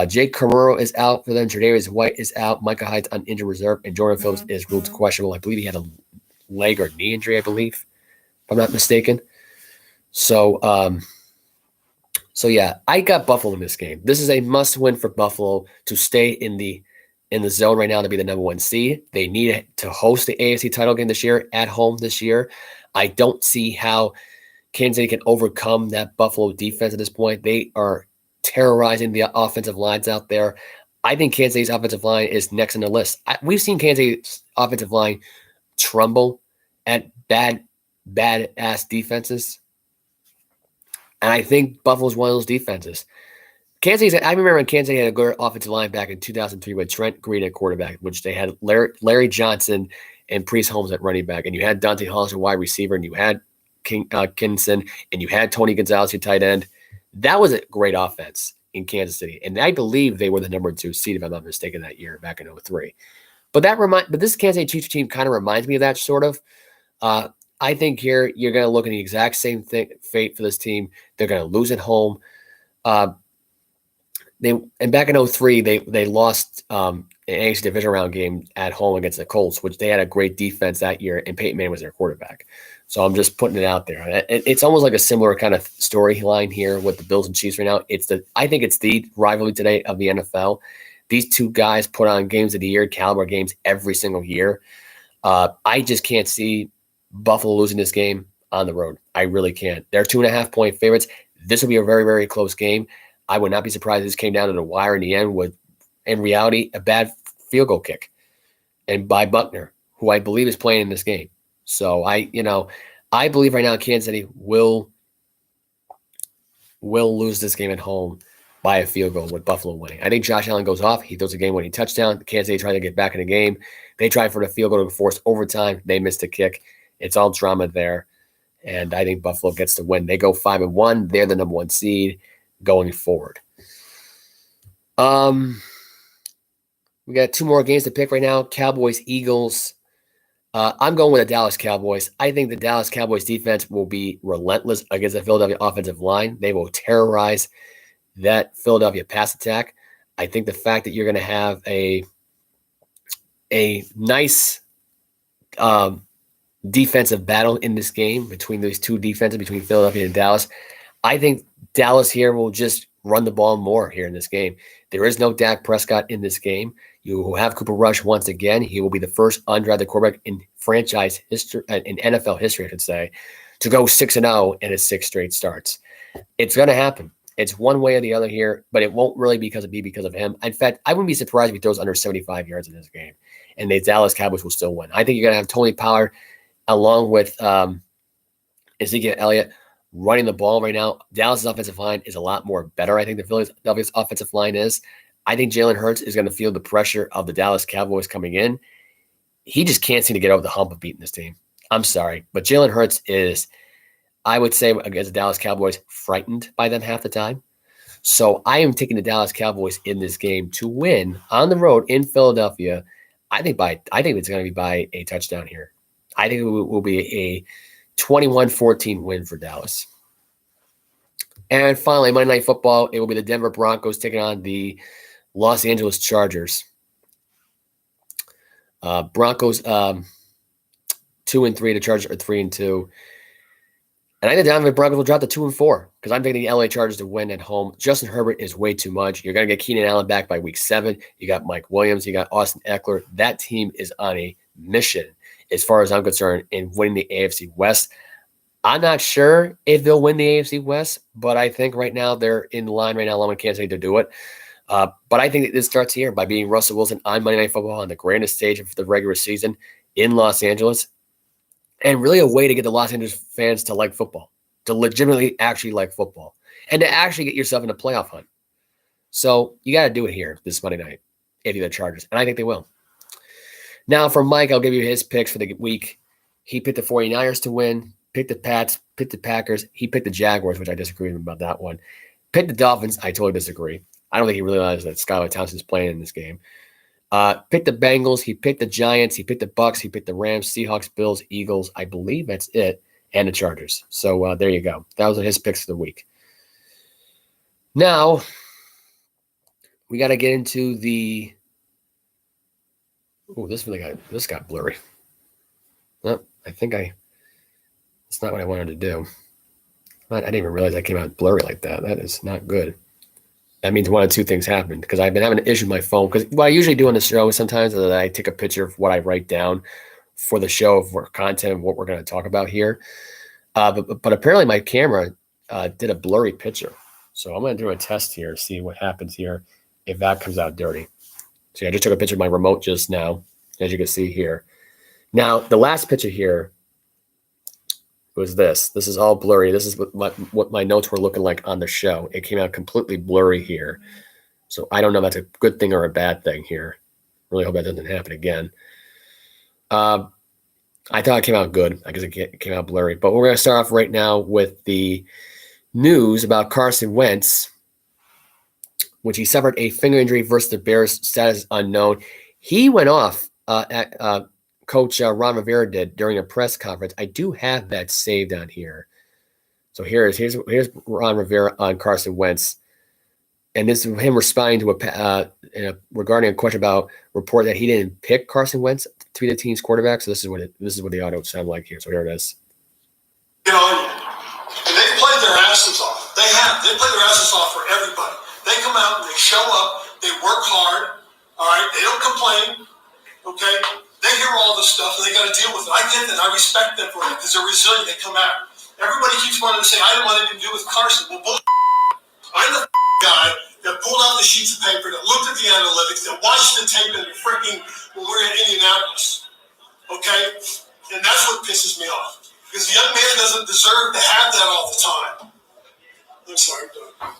Jake Camaro is out for them. Tre'Davious White is out. Micah Hyde's on injured reserve, and Jordan Phillips is ruled questionable. I believe he had a leg or knee injury, I believe, if I'm not mistaken. So yeah, I got Buffalo in this game. This is a must-win for Buffalo to stay in the zone right now to be the number one seed. They need to host the AFC title game this year at home this year. I don't see how Kansas City can overcome that Buffalo defense at this point. They are terrorizing the offensive lines out there. I think Kansas City's offensive line is next on the list. We've seen Kansas City's offensive line tremble at bad-ass defenses. And I think Buffalo's one of those defenses. Kansas City, I remember when Kansas City had a good offensive line back in 2003 with Trent Green at quarterback, which they had Larry Johnson and Priest Holmes at running back, and you had Dante Hollis at wide receiver, and you had Kinson, and you had Tony Gonzalez at tight end. That was a great offense in Kansas City, and I believe they were the number 2 seed, if I'm not mistaken, that year back in 2003. But this Kansas City Chiefs team kind of reminds me of that sort of. I think here you're going to look at the exact same fate for this team. They're going to lose at home. Back in 2003, they lost an AFC division round game at home against the Colts, which they had a great defense that year, and Peyton Manning was their quarterback. So I'm just putting it out there. It's almost like a similar kind of storyline here with the Bills and Chiefs right now. I think it's the rivalry today of the NFL. These two guys put on games of the year, caliber games every single year. I just can't see Buffalo losing this game on the road. I really can't. They're 2.5-point favorites. This will be a very, very close game. I would not be surprised if this came down to the wire in the end with, in reality, a bad field goal kick and by Buckner, who I believe is playing in this game. So I believe right now Kansas City will lose this game at home by a field goal with Buffalo winning. I think Josh Allen goes off. He throws a game-winning touchdown. Kansas City trying to get back in the game. They try for the field goal to force overtime. They missed a kick. It's all drama there. And I think Buffalo gets the win. They go 5-1. They're the number 1 seed going forward. We got 2 more games to pick right now. Cowboys, Eagles. I'm going with the Dallas Cowboys. I think the Dallas Cowboys defense will be relentless against the Philadelphia offensive line. They will terrorize that Philadelphia pass attack. I think the fact that you're going to have a nice defensive battle in this game between those two defenses, between Philadelphia and Dallas, I think Dallas here will just run the ball more here in this game. There is no Dak Prescott in this game. You will have Cooper Rush once again. He will be the first undrafted quarterback in franchise history, in NFL history, I should say, to go 6-0 in his 6 straight starts. It's going to happen. It's one way or the other here, but it won't really be because of him. In fact, I wouldn't be surprised if he throws under 75 yards in this game, and the Dallas Cowboys will still win. I think you're going to have Tony Pollard along with Ezekiel Elliott running the ball right now. Dallas' offensive line is a lot more better, I think, than Philadelphia's offensive line is. I think Jalen Hurts is going to feel the pressure of the Dallas Cowboys coming in. He just can't seem to get over the hump of beating this team. I'm sorry, but Jalen Hurts is, I would say, against the Dallas Cowboys, frightened by them half the time. So I am taking the Dallas Cowboys in this game to win on the road in Philadelphia. I think it's going to be by a touchdown here. I think it will be a 21-14 win for Dallas. And finally, Monday Night Football, it will be the Denver Broncos taking on the Los Angeles Chargers. Broncos 2-3, the Chargers are 3-2. And I think the Denver Broncos will drop to 2-4 because I'm taking the LA Chargers to win at home. Justin Herbert is way too much. You're going to get Keenan Allen back by week 7. You got Mike Williams. You got Austin Eckler. That team is on a mission, as far as I'm concerned, in winning the AFC West. I'm not sure if they'll win the AFC West, but I think right now they're in line right now. Along with Kansas City to do it. But I think that this starts here by beating Russell Wilson on Monday Night Football on the grandest stage of the regular season in Los Angeles. And really a way to get the Los Angeles fans to like football, to legitimately actually like football, and to actually get yourself in a playoff hunt. So you got to do it here this Monday night if you're the Chargers, and I think they will. Now for Mike, I'll give you his picks for the week. He picked the 49ers to win, picked the Pats, picked the Packers. He picked the Jaguars, which I disagree with him about that one. Picked the Dolphins. I totally disagree. I don't think he realized that Skylar Thompson's playing in this game. Picked the Bengals. He picked the Giants. He picked the Bucks. He picked the Rams, Seahawks, Bills, Eagles. I believe that's it. And the Chargers. So there you go. That was his picks for the week. Now, we got to get into the – oh, this got blurry. No, it's not what I wanted to do. I didn't even realize that came out blurry like that. That is not good. That means one of two things happened because I've been having an issue with my phone. Because what I usually do on the show is sometimes that I take a picture of what I write down for the show, for content, of what we're going to talk about here. But apparently my camera did a blurry picture. So I'm going to do a test here, see what happens here if that comes out dirty. So I just took a picture of my remote just now, as you can see here. Now, the last picture here was this. This is all blurry. This is what my notes were looking like on the show. It came out completely blurry here. So I don't know if that's a good thing or a bad thing here. Really hope that doesn't happen again. I thought it came out good. I guess it came out blurry. But we're going to start off right now with the news about Carson Wentz, which he suffered a finger injury versus the Bears, status unknown. He went off at Coach Ron Rivera did during a press conference. I do have that saved on here. So here's Ron Rivera on Carson Wentz. And this is him responding to regarding a question about report that he didn't pick Carson Wentz to be the team's quarterback. So this is what the audio sounded like here. So here it is. You know, and they've played their asses off. They played their asses off for everybody. They come out and they show up. They work hard. All right, they don't complain. Okay, they hear all this stuff and they got to deal with it. I get that. I respect them for it because they're resilient. They come out. Everybody keeps wanting to say, I don't want anything to do with Carson. Well, I'm the guy that pulled out the sheets of paper, that looked at the analytics, that watched the tape in the freaking when we're in Indianapolis. Okay? And that's what pisses me off. Because the young man doesn't deserve to have that all the time. I'm sorry, Doug.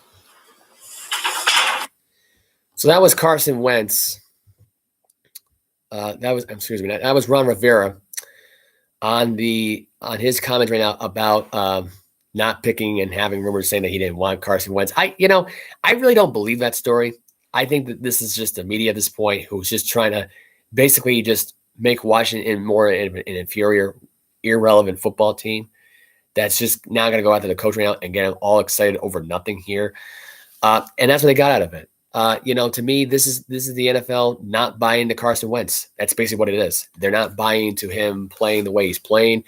So that was Carson Wentz. That was Ron Rivera on his comments right now about not picking and having rumors saying that he didn't want Carson Wentz. I really don't believe that story. I think that this is just the media at this point who's just trying to basically just make Washington more an inferior, irrelevant football team that's just now going to go out to the coach right now and get them all excited over nothing here. And that's what they got out of it. To me, this is the NFL not buying to Carson Wentz. That's basically what it is. They're not buying to him playing the way he's playing.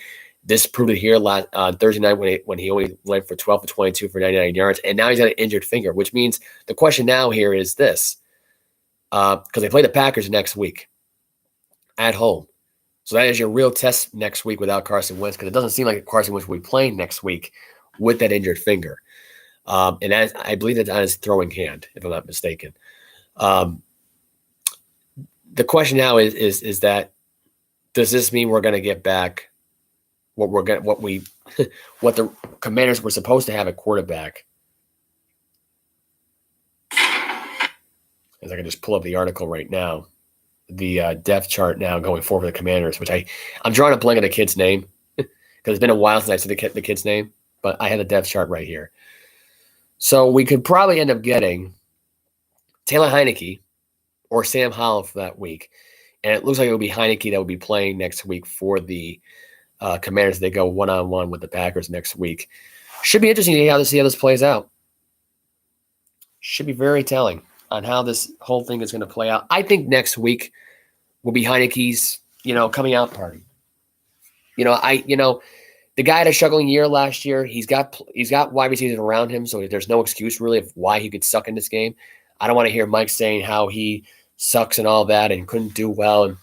This proved it here last Thursday night when he only went for 12 for 22 for 99 yards, and now he's got an injured finger, which means the question now here is this, because they play the Packers next week at home. So that is your real test next week without Carson Wentz, because it doesn't seem like Carson Wentz will be playing next week with that injured finger. And I believe that's on his throwing hand, if I'm not mistaken. The question now is that, does this mean we're going to get back what the Commanders were supposed to have at quarterback? as I can just pull up the article right now, the depth chart now going forward for the Commanders, which I'm drawing a blank on the kid's name because it's been a while since I said the kid's name, but I had the depth chart right here. So we could probably end up getting Taylor Heineke or Sam Howell for that week. And it looks like it will be Heineke that will be playing next week for the Commanders. They go one-on-one with the Packers next week. Should be interesting to see how this plays out. Should be very telling on how this whole thing is going to play out. I think next week will be Heineke's, coming out party. The guy had a struggling year last year. He's got wide receivers around him, so there's no excuse really of why he could suck in this game. I don't want to hear Mike saying how he sucks and all that and couldn't do well. And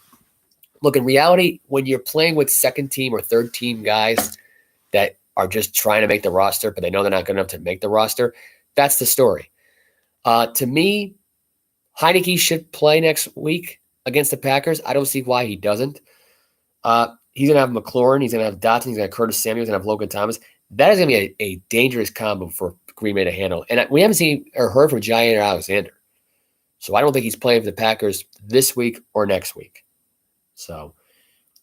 look, in reality, when you're playing with second team or third team guys that are just trying to make the roster, but they know they're not good enough to make the roster, that's the story. To me, Heineke should play next week against the Packers. I don't see why he doesn't. He's going to have McLaurin. He's going to have Dotson. He's going to have Curtis Samuel. He's going to have Logan Thomas. That is going to be a dangerous combo for Green Bay to handle. And we haven't seen or heard from Jair Alexander. So I don't think he's playing for the Packers this week or next week. So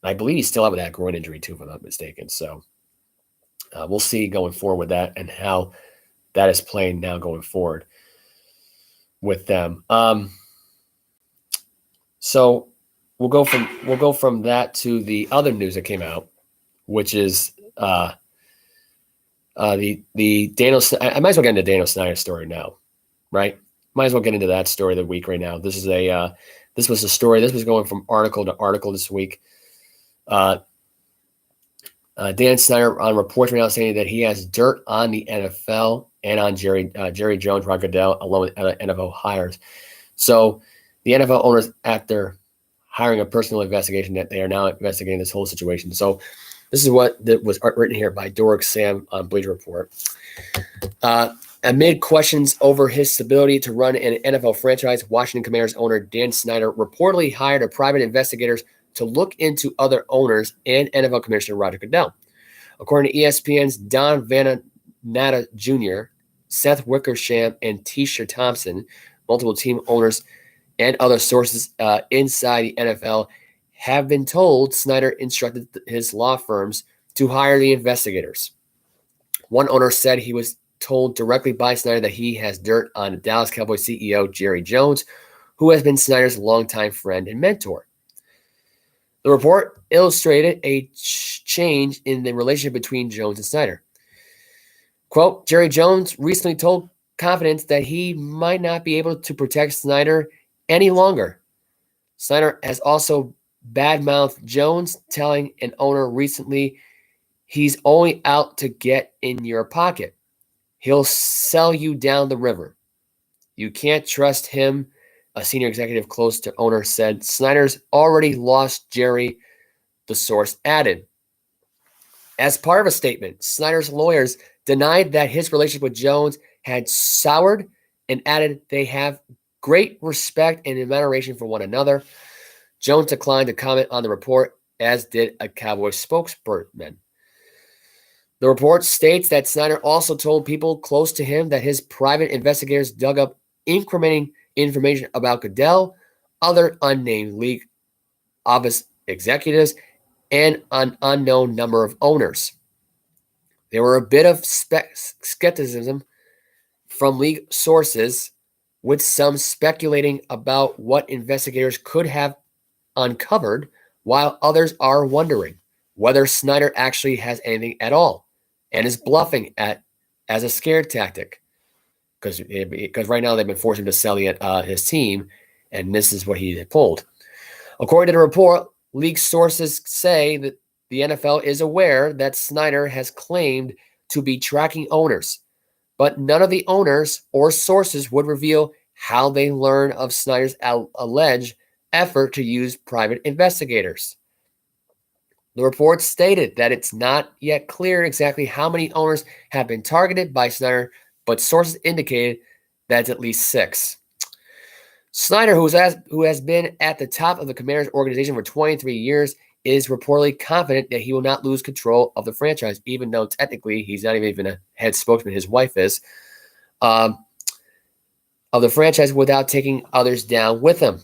I believe he's still out with that groin injury too, if I'm not mistaken. So we'll see going forward with that and how that is playing now going forward with them. So we'll go from that to the other news that came out, which is the Daniel. I might as well get into Daniel Snyder story now, right? Might as well get into that story of the week right now. This was a story. This was going from article to article this week. Dan Snyder on reports right now saying that he has dirt on the NFL and on Jerry Jones, Ron Goodell, along with other NFL hires. So the NFL owners, after hiring a personal investigation, that they are now investigating this whole situation. So this is what was written here by Doric Sam on Bleacher Report. Amid questions over his ability to run an NFL franchise, Washington Commanders owner Dan Snyder reportedly hired a private investigators to look into other owners and NFL Commissioner Roger Goodell. According to ESPN's Don Van Natta Jr., Seth Wickersham, and Tisha Thompson, multiple team owners and other sources inside the NFL have been told Snyder instructed his law firms to hire the investigators. One owner said he was told directly by Snyder that he has dirt on the Dallas Cowboys CEO Jerry Jones, who has been Snyder's longtime friend and mentor. The report illustrated a change in the relationship between Jones and Snyder. Quote, Jerry Jones recently told Confidence that he might not be able to protect Snyder any longer. Snyder has also badmouthed Jones, telling an owner recently he's only out to get in your pocket. He'll sell you down the river. You can't trust him, a senior executive close to owner said. Snyder's already lost Jerry, the source added. As part of a statement, Snyder's lawyers denied that his relationship with Jones had soured and added they have great respect and admiration for one another. Jones declined to comment on the report, as did a Cowboys spokesperson. The report states that Snyder also told people close to him that his private investigators dug up incriminating information about Goodell, other unnamed league office executives, and an unknown number of owners. There were a bit of skepticism from league sources, with some speculating about what investigators could have uncovered, while others are wondering whether Snyder actually has anything at all and is bluffing as a scare tactic. Because right now they've been forcing him to sell his team, and this is what he pulled. According to the report, league sources say that the NFL is aware that Snyder has claimed to be tracking owners, but none of the owners or sources would reveal how they learn of Snyder's alleged effort to use private investigators. The report stated that it's not yet clear exactly how many owners have been targeted by Snyder, but sources indicated that it's at least 6. Snyder, who has been at the top of the Commanders organization for 23 years, is reportedly confident that he will not lose control of the franchise, even though technically he's not even a head spokesman. His wife is. of the franchise without taking others down with him.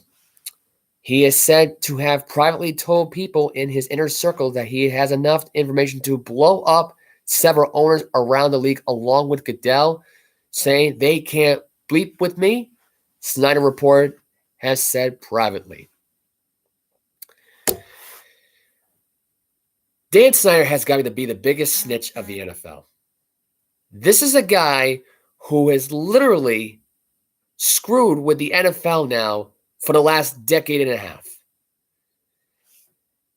He is said to have privately told people in his inner circle that he has enough information to blow up several owners around the league, along with Goodell, saying they can't bleep with me, Snyder report has said privately. Dan Snyder has got to be the biggest snitch of the NFL. This is a guy who has literally screwed with the NFL now for the last decade and a half.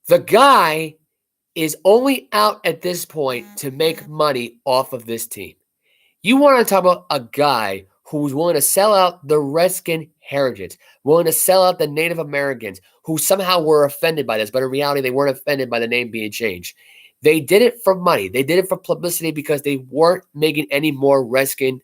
The guy is only out at this point to make money off of this team. You want to talk about a guy who's willing to sell out the Redskin heritage, willing to sell out the Native Americans who somehow were offended by this, but in reality, they weren't offended by the name being changed. They did it for money. They did it for publicity because they weren't making any more Redskin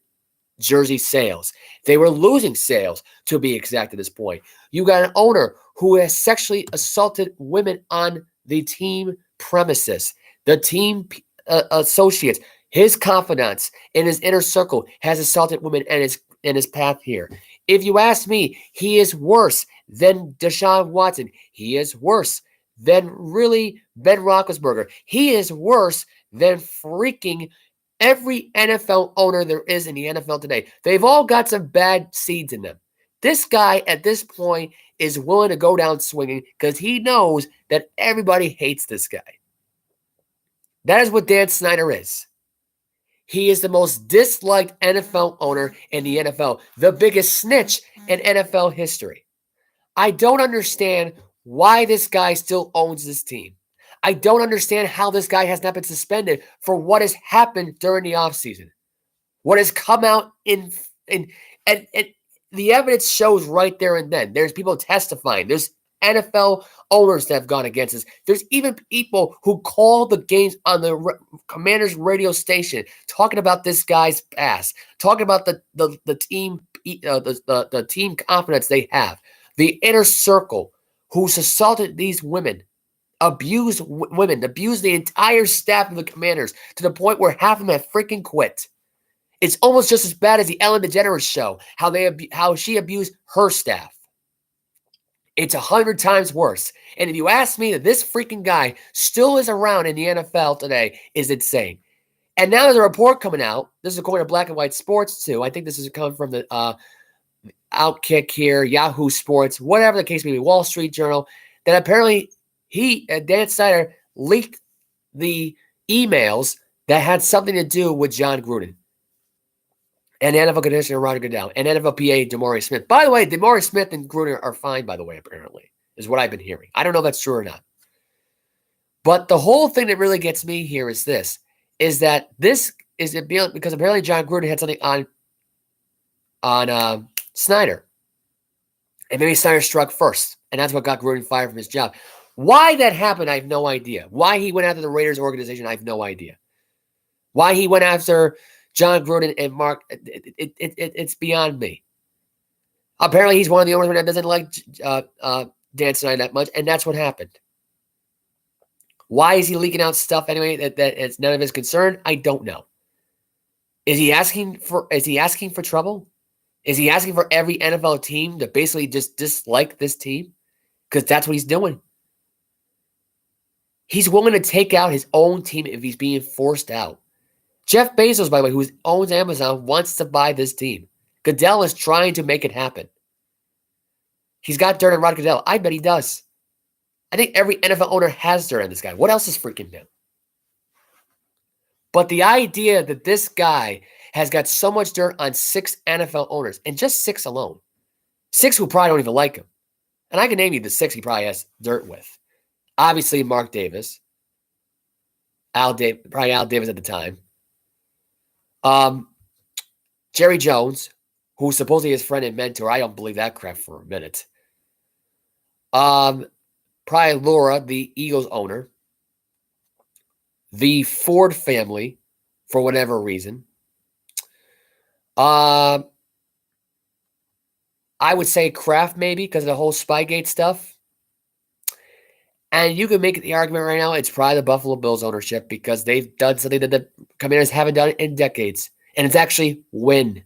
jersey sales. They were losing sales, to be exact at this point. You got an owner who has sexually assaulted women on the team premises, the team associates, his confidants in his inner circle has assaulted women in his path here. If you ask me, he is worse than Deshaun Watson. He is worse than really Ben Roethlisberger. He is worse than freaking every NFL owner there is in the NFL today. They've all got some bad seeds in them. This guy at this point is willing to go down swinging because he knows that everybody hates this guy. That is what Dan Snyder is. He is the most disliked NFL owner in the NFL, the biggest snitch in NFL history. I don't understand why this guy still owns this team. I don't understand how this guy has not been suspended for what has happened during the offseason. What has come out and the evidence shows right there and then. There's people testifying. There's NFL owners that have gone against this. There's even people who call the games on the Commanders radio station talking about this guy's past, talking about the team the team confidence they have, the inner circle who's assaulted these women, abused women, abused the entire staff of the Commanders to the point where half of them have freaking quit. It's almost just as bad as the Ellen DeGeneres show, how she abused her staff. It's 100 times worse. And if you ask me that this freaking guy still is around in the NFL today is insane. And now there's a report coming out. This is according to Black and White Sports too. I think this is coming from the Outkick here, Yahoo Sports, whatever the case may be, Wall Street Journal, that apparently Dan Snyder leaked the emails that had something to do with John Gruden and NFL Commissioner Roger Goodell and NFL PA DeMaurice Smith. By the way, DeMaurice Smith and Gruden are fine, by the way, apparently, is what I've been hearing. I don't know if that's true or not. But the whole thing that really gets me here is this, is that this is because apparently John Gruden had something on Snyder. And maybe Snyder struck first, and that's what got Gruden fired from his job. Why that happened, I have no idea. Why he went after the Raiders organization, I have no idea. Why he went after John Gruden and Mark, it's beyond me. Apparently, he's one of the owners that doesn't like Dan Snyder that much, and that's what happened. Why is he leaking out stuff anyway that it's none of his concern? I don't know. Is he asking for trouble? Is he asking for every NFL team to basically just dislike this team? Because that's what he's doing. He's willing to take out his own team if he's being forced out. Jeff Bezos, by the way, who owns Amazon, wants to buy this team. Goodell is trying to make it happen. He's got dirt on Rod Goodell. I bet he does. I think every NFL owner has dirt on this guy. What else is freaking new? But the idea that this guy has got so much dirt on 6 NFL owners, and just 6 alone, 6 who probably don't even like him. And I can name you the 6 he probably has dirt with. Obviously, Mark Davis. Probably Al Davis at the time. Jerry Jones, who's supposedly his friend and mentor. I don't believe that crap for a minute. Probably Laura, the Eagles owner. The Ford family, for whatever reason. I would say Kraft maybe because of the whole Spygate stuff. And you can make the argument right now it's probably the Buffalo Bills ownership because they've done something that the Commanders haven't done in decades. And it's actually win.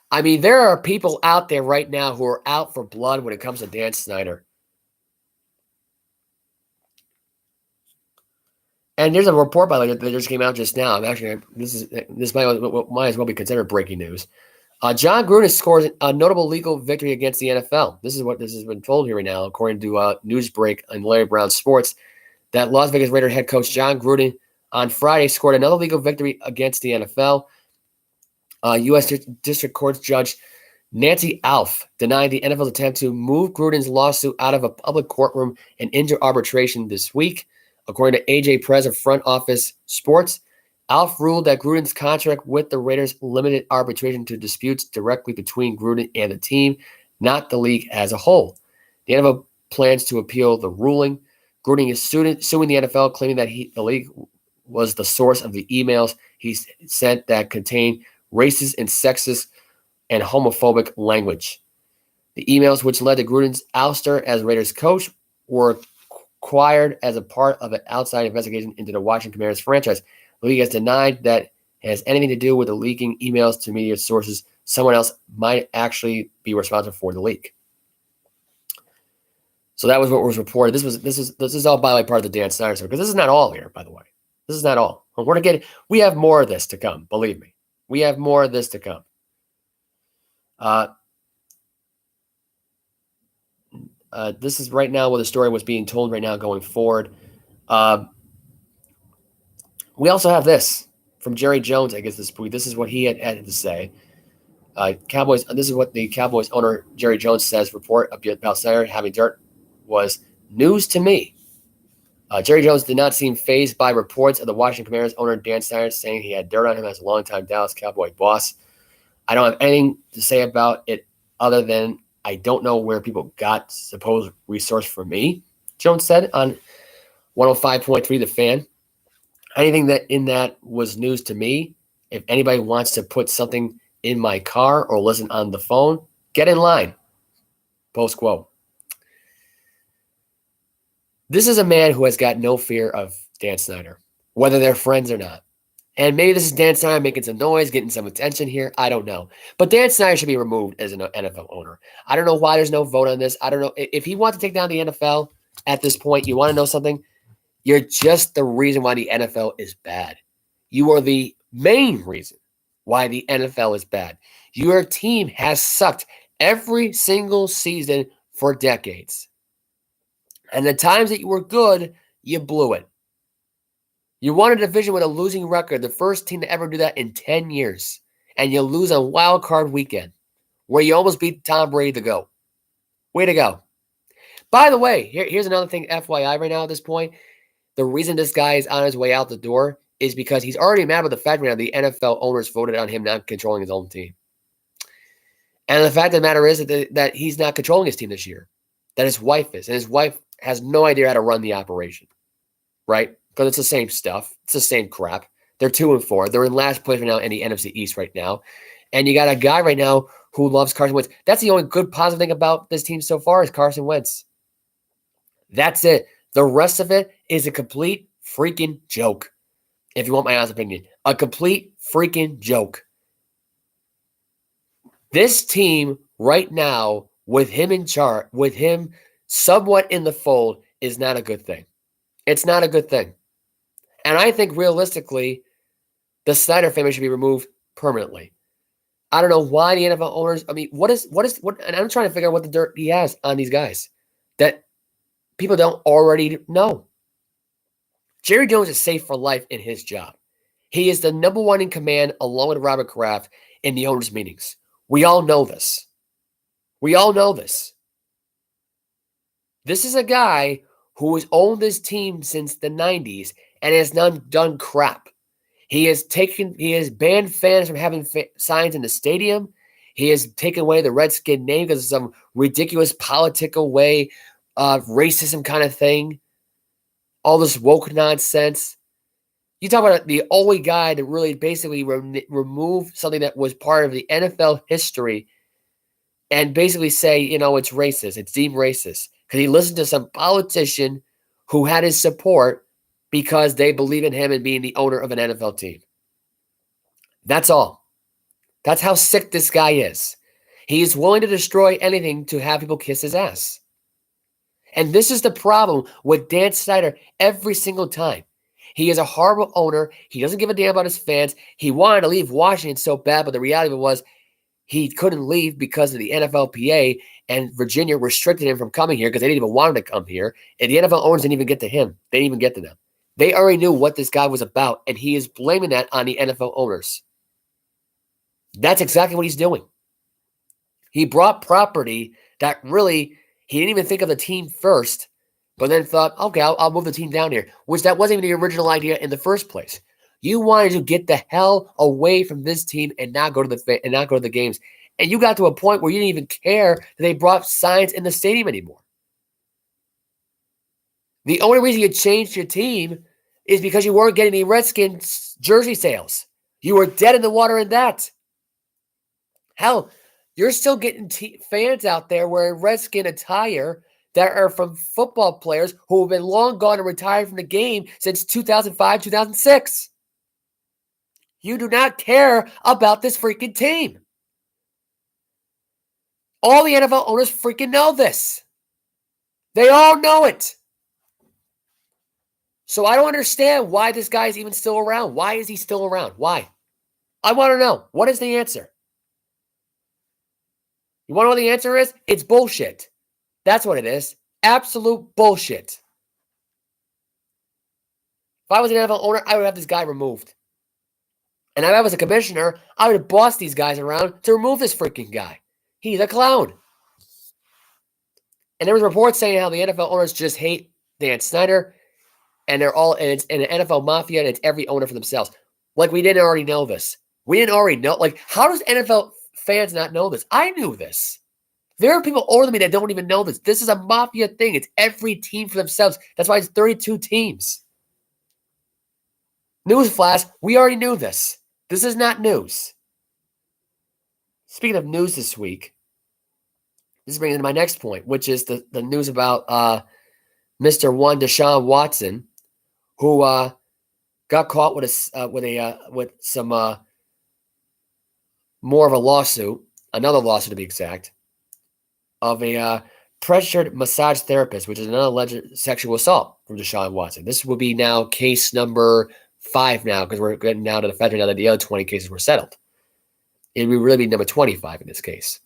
I mean, there are people out there right now who are out for blood when it comes to Dan Snyder. And there's a report, by the way, that just came out just now. I'm actually this might as well be considered breaking news. John Gruden scores a notable legal victory against the NFL. This has been told here right now, according to Newsbreak and Larry Brown Sports, that Las Vegas Raider head coach John Gruden on Friday scored another legal victory against the NFL. U.S. District Court Judge Nancy Alf denied the NFL's attempt to move Gruden's lawsuit out of a public courtroom and into arbitration this week. According to AJ Perez of Front Office Sports, Alf ruled that Gruden's contract with the Raiders limited arbitration to disputes directly between Gruden and the team, not the league as a whole. The NFL plans to appeal the ruling. Gruden is suing the NFL, claiming that the league was the source of the emails he sent that contained racist and sexist and homophobic language. The emails, which led to Gruden's ouster as Raiders coach, were acquired as a part of an outside investigation into the Washington Commanders franchise. The league has denied that it has anything to do with the leaking emails to media sources. Someone else might actually be responsible for the leak. So that was what was reported. This is all, by the way, part of the Dan Snyder story, because this is not all here, by the way. This is not all. We have more of this to come. Believe me, we have more of this to come. This is right now what the story was being told right now going forward. We also have this from Jerry Jones, I guess, this week. This is what he had to say. Cowboys. This is what the Cowboys owner, Jerry Jones, says. Report about Snyder having dirt was news to me. Jerry Jones did not seem fazed by reports of the Washington Commanders owner, Dan Snyder, saying he had dirt on him as a longtime Dallas Cowboy boss. I don't have anything to say about it other than I don't know where people got supposed resource from me, Jones said on 105.3 The Fan. Anything that in that was news to me. If anybody wants to put something in my car or listen on the phone, get in line. Post quote. This is a man who has got no fear of Dan Snyder, whether they're friends or not. And maybe this is Dan Snyder making some noise, getting some attention here. I don't know. But Dan Snyder should be removed as an NFL owner. I don't know why there's no vote on this. I don't know. If he wants to take down the NFL at this point, you want to know something? You're just the reason why the NFL is bad. You are the main reason why the NFL is bad. Your team has sucked every single season for decades. And the times that you were good, you blew it. You won a division with a losing record, the first team to ever do that in 10 years. And you lose on wild card weekend, where you almost beat Tom Brady to go. Way to go. By the way, here's another thing, FYI right now at this point. The reason this guy is on his way out the door is because he's already mad with the fact right now the NFL owners voted on him not controlling his own team. And the fact of the matter is that he's not controlling his team this year. That his wife is. And his wife has no idea how to run the operation. Right? Because it's the same stuff. It's the same crap. They're 2-4. They're in last place right now in the NFC East right now. And you got a guy right now who loves Carson Wentz. That's the only good positive thing about this team so far is Carson Wentz. That's it. The rest of it is a complete freaking joke. If you want my honest opinion. A complete freaking joke. This team right now, with him in charge, with him somewhat in the fold, is not a good thing. It's not a good thing. And I think realistically, the Snyder family should be removed permanently. I don't know why the NFL owners, I mean, what, and I'm trying to figure out what the dirt he has on these guys that people don't already know. Jerry Jones is safe for life in his job. He is the number one in command along with Robert Kraft in the owners' meetings. We all know this. We all know this. This is a guy who has owned this team since the 90s and has done crap. He has banned fans from having signs in the stadium. He has taken away the Redskin name because of some ridiculous political way of racism kind of thing. All this woke nonsense. You talk about the only guy that really basically removed something that was part of the NFL history and basically say, it's racist. It's deemed racist. Because he listened to some politician who had his support because they believe in him and being the owner of an NFL team. That's all. That's how sick this guy is. He is willing to destroy anything to have people kiss his ass. And this is the problem with Dan Snyder every single time. He is a horrible owner. He doesn't give a damn about his fans. He wanted to leave Washington so bad, but the reality of it was he couldn't leave because of the NFLPA, and Virginia restricted him from coming here because they didn't even want him to come here. And the NFL owners didn't even get to him. They didn't even get to them. They already knew what this guy was about, and he is blaming that on the NFL owners. That's exactly what he's doing. He brought property that really, he didn't even think of the team first, but then thought, okay, I'll move the team down here, which that wasn't even the original idea in the first place. You wanted to get the hell away from this team and not go to the games. And you got to a point where you didn't even care that they brought signs in the stadium anymore. The only reason you changed your team is because you weren't getting any Redskins jersey sales. You were dead in the water in that. Hell, you're still getting fans out there wearing Redskin attire that are from football players who have been long gone and retired from the game since 2005, 2006. You do not care about this freaking team. All the NFL owners freaking know this. They all know it. So I don't understand why this guy is even still around. Why is he still around? Why? I want to know. What is the answer? You want to know what the answer is? It's bullshit. That's what it is. Absolute bullshit. If I was an NFL owner, I would have this guy removed. And if I was a commissioner, I would have bossed these guys around to remove this freaking guy. He's a clown. And there was reports saying how the NFL owners just hate Dan Snyder, and it's an NFL mafia, and it's every owner for themselves. Like, we didn't already know this. We didn't already know. Like, how does NFL fans not know this? I knew this. There are people older than me that don't even know this. This is a mafia thing. It's every team for themselves. That's why it's 32 teams. Newsflash, we already knew this. This is not news. Speaking of news this week, this brings me to my next point, which is the news about Mr. One Deshaun Watson, who got caught with some more of a lawsuit, another lawsuit to be exact, of a pressured massage therapist, which is another alleged sexual assault from Deshaun Watson. This will be now case number 5 now, because we're getting now to the federal now that the other 20 cases were settled. It would really be number 25 in this case.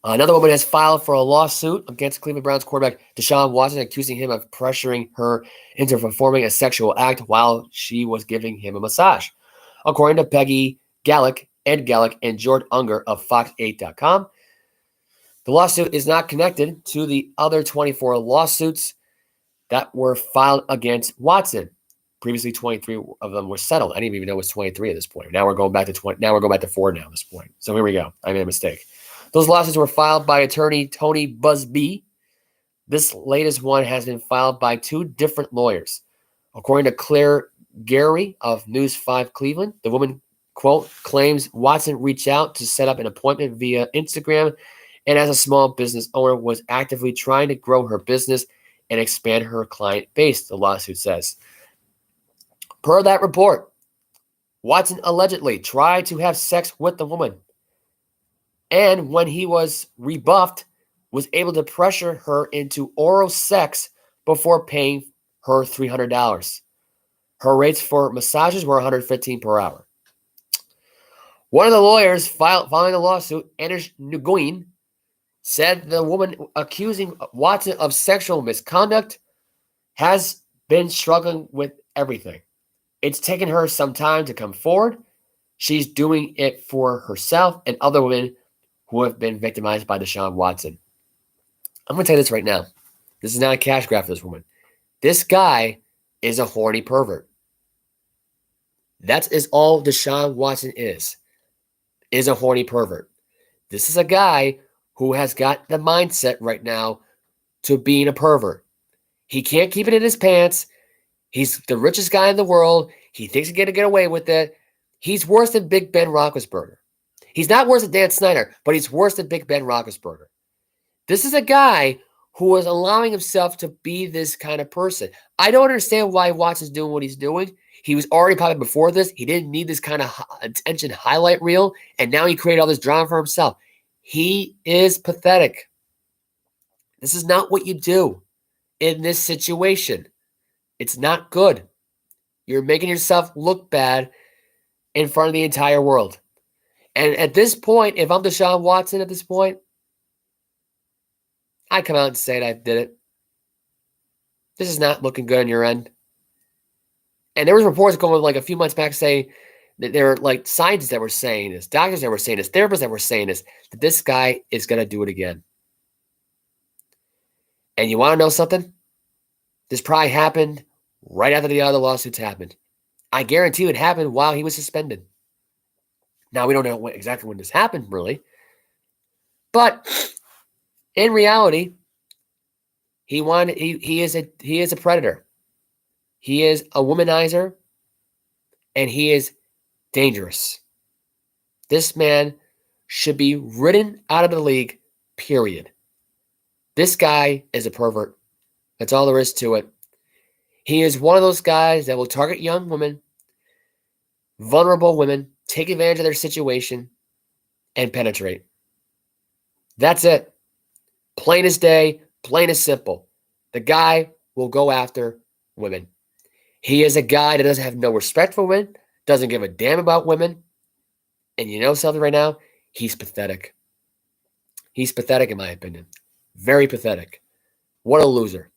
Another woman has filed for a lawsuit against Cleveland Browns quarterback Deshaun Watson, accusing him of pressuring her into performing a sexual act while she was giving him a massage. According to Peggy Gallick and George Unger of Fox8.com, the lawsuit is not connected to the other 24 lawsuits that were filed against Watson. Previously, 23 of them were settled. I didn't even know it was 23 at this point. Now we're going back to 20. Now we're going back to 4 now at this point. So here we go. I made a mistake. Those lawsuits were filed by attorney Tony Busby. This latest one has been filed by 2 different lawyers. According to Claire Gary of News 5 Cleveland, the woman, quote, claims Watson reached out to set up an appointment via Instagram, and as a small business owner was actively trying to grow her business and expand her client base, the lawsuit says. Per that report, Watson allegedly tried to have sex with the woman, and when he was rebuffed, was able to pressure her into oral sex before paying her $300. Her rates for massages were $115 per hour. One of the lawyers following the lawsuit, Anish Nguyen, said the woman accusing Watson of sexual misconduct has been struggling with everything. It's taken her some time to come forward. She's doing it for herself and other women who have been victimized by Deshaun Watson. I'm going to tell you this right now. This is not a cash grab for this woman. This guy is a horny pervert. That is all Deshaun Watson is a horny pervert. This is a guy who has got the mindset right now to being a pervert. He can't keep it in his pants. He's the richest guy in the world. He thinks he's going to get away with it. He's worse than Big Ben Roethlisberger. He's not worse than Dan Snyder, but he's worse than Big Ben Roethlisberger. This is a guy who is allowing himself to be this kind of person. I don't understand why Watson's doing what he's doing. He was already popular before this. He didn't need this kind of attention highlight reel, and now he created all this drama for himself. He is pathetic. This is not what you do in this situation. It's not good. You're making yourself look bad in front of the entire world. And at this point, if I'm Deshaun Watson at this point, I come out and say that I did it. This is not looking good on your end. And there was reports going like a few months back saying that there were like scientists that were saying this, doctors that were saying this, therapists that were saying this, that this guy is going to do it again. And you want to know something? This probably happened right after the other lawsuits happened. I guarantee it happened while he was suspended. Now, we don't know exactly when this happened, really. But in reality, he is a predator. He is a womanizer, and he is dangerous. This man should be ridden out of the league, period. This guy is a pervert. That's all there is to it. He is one of those guys that will target young women, vulnerable women, take advantage of their situation, and penetrate. That's it. Plain as day, plain as simple. The guy will go after women. He is a guy that doesn't have no respect for women, doesn't give a damn about women. And you know something right now? He's pathetic. He's pathetic in my opinion. Very pathetic. What a loser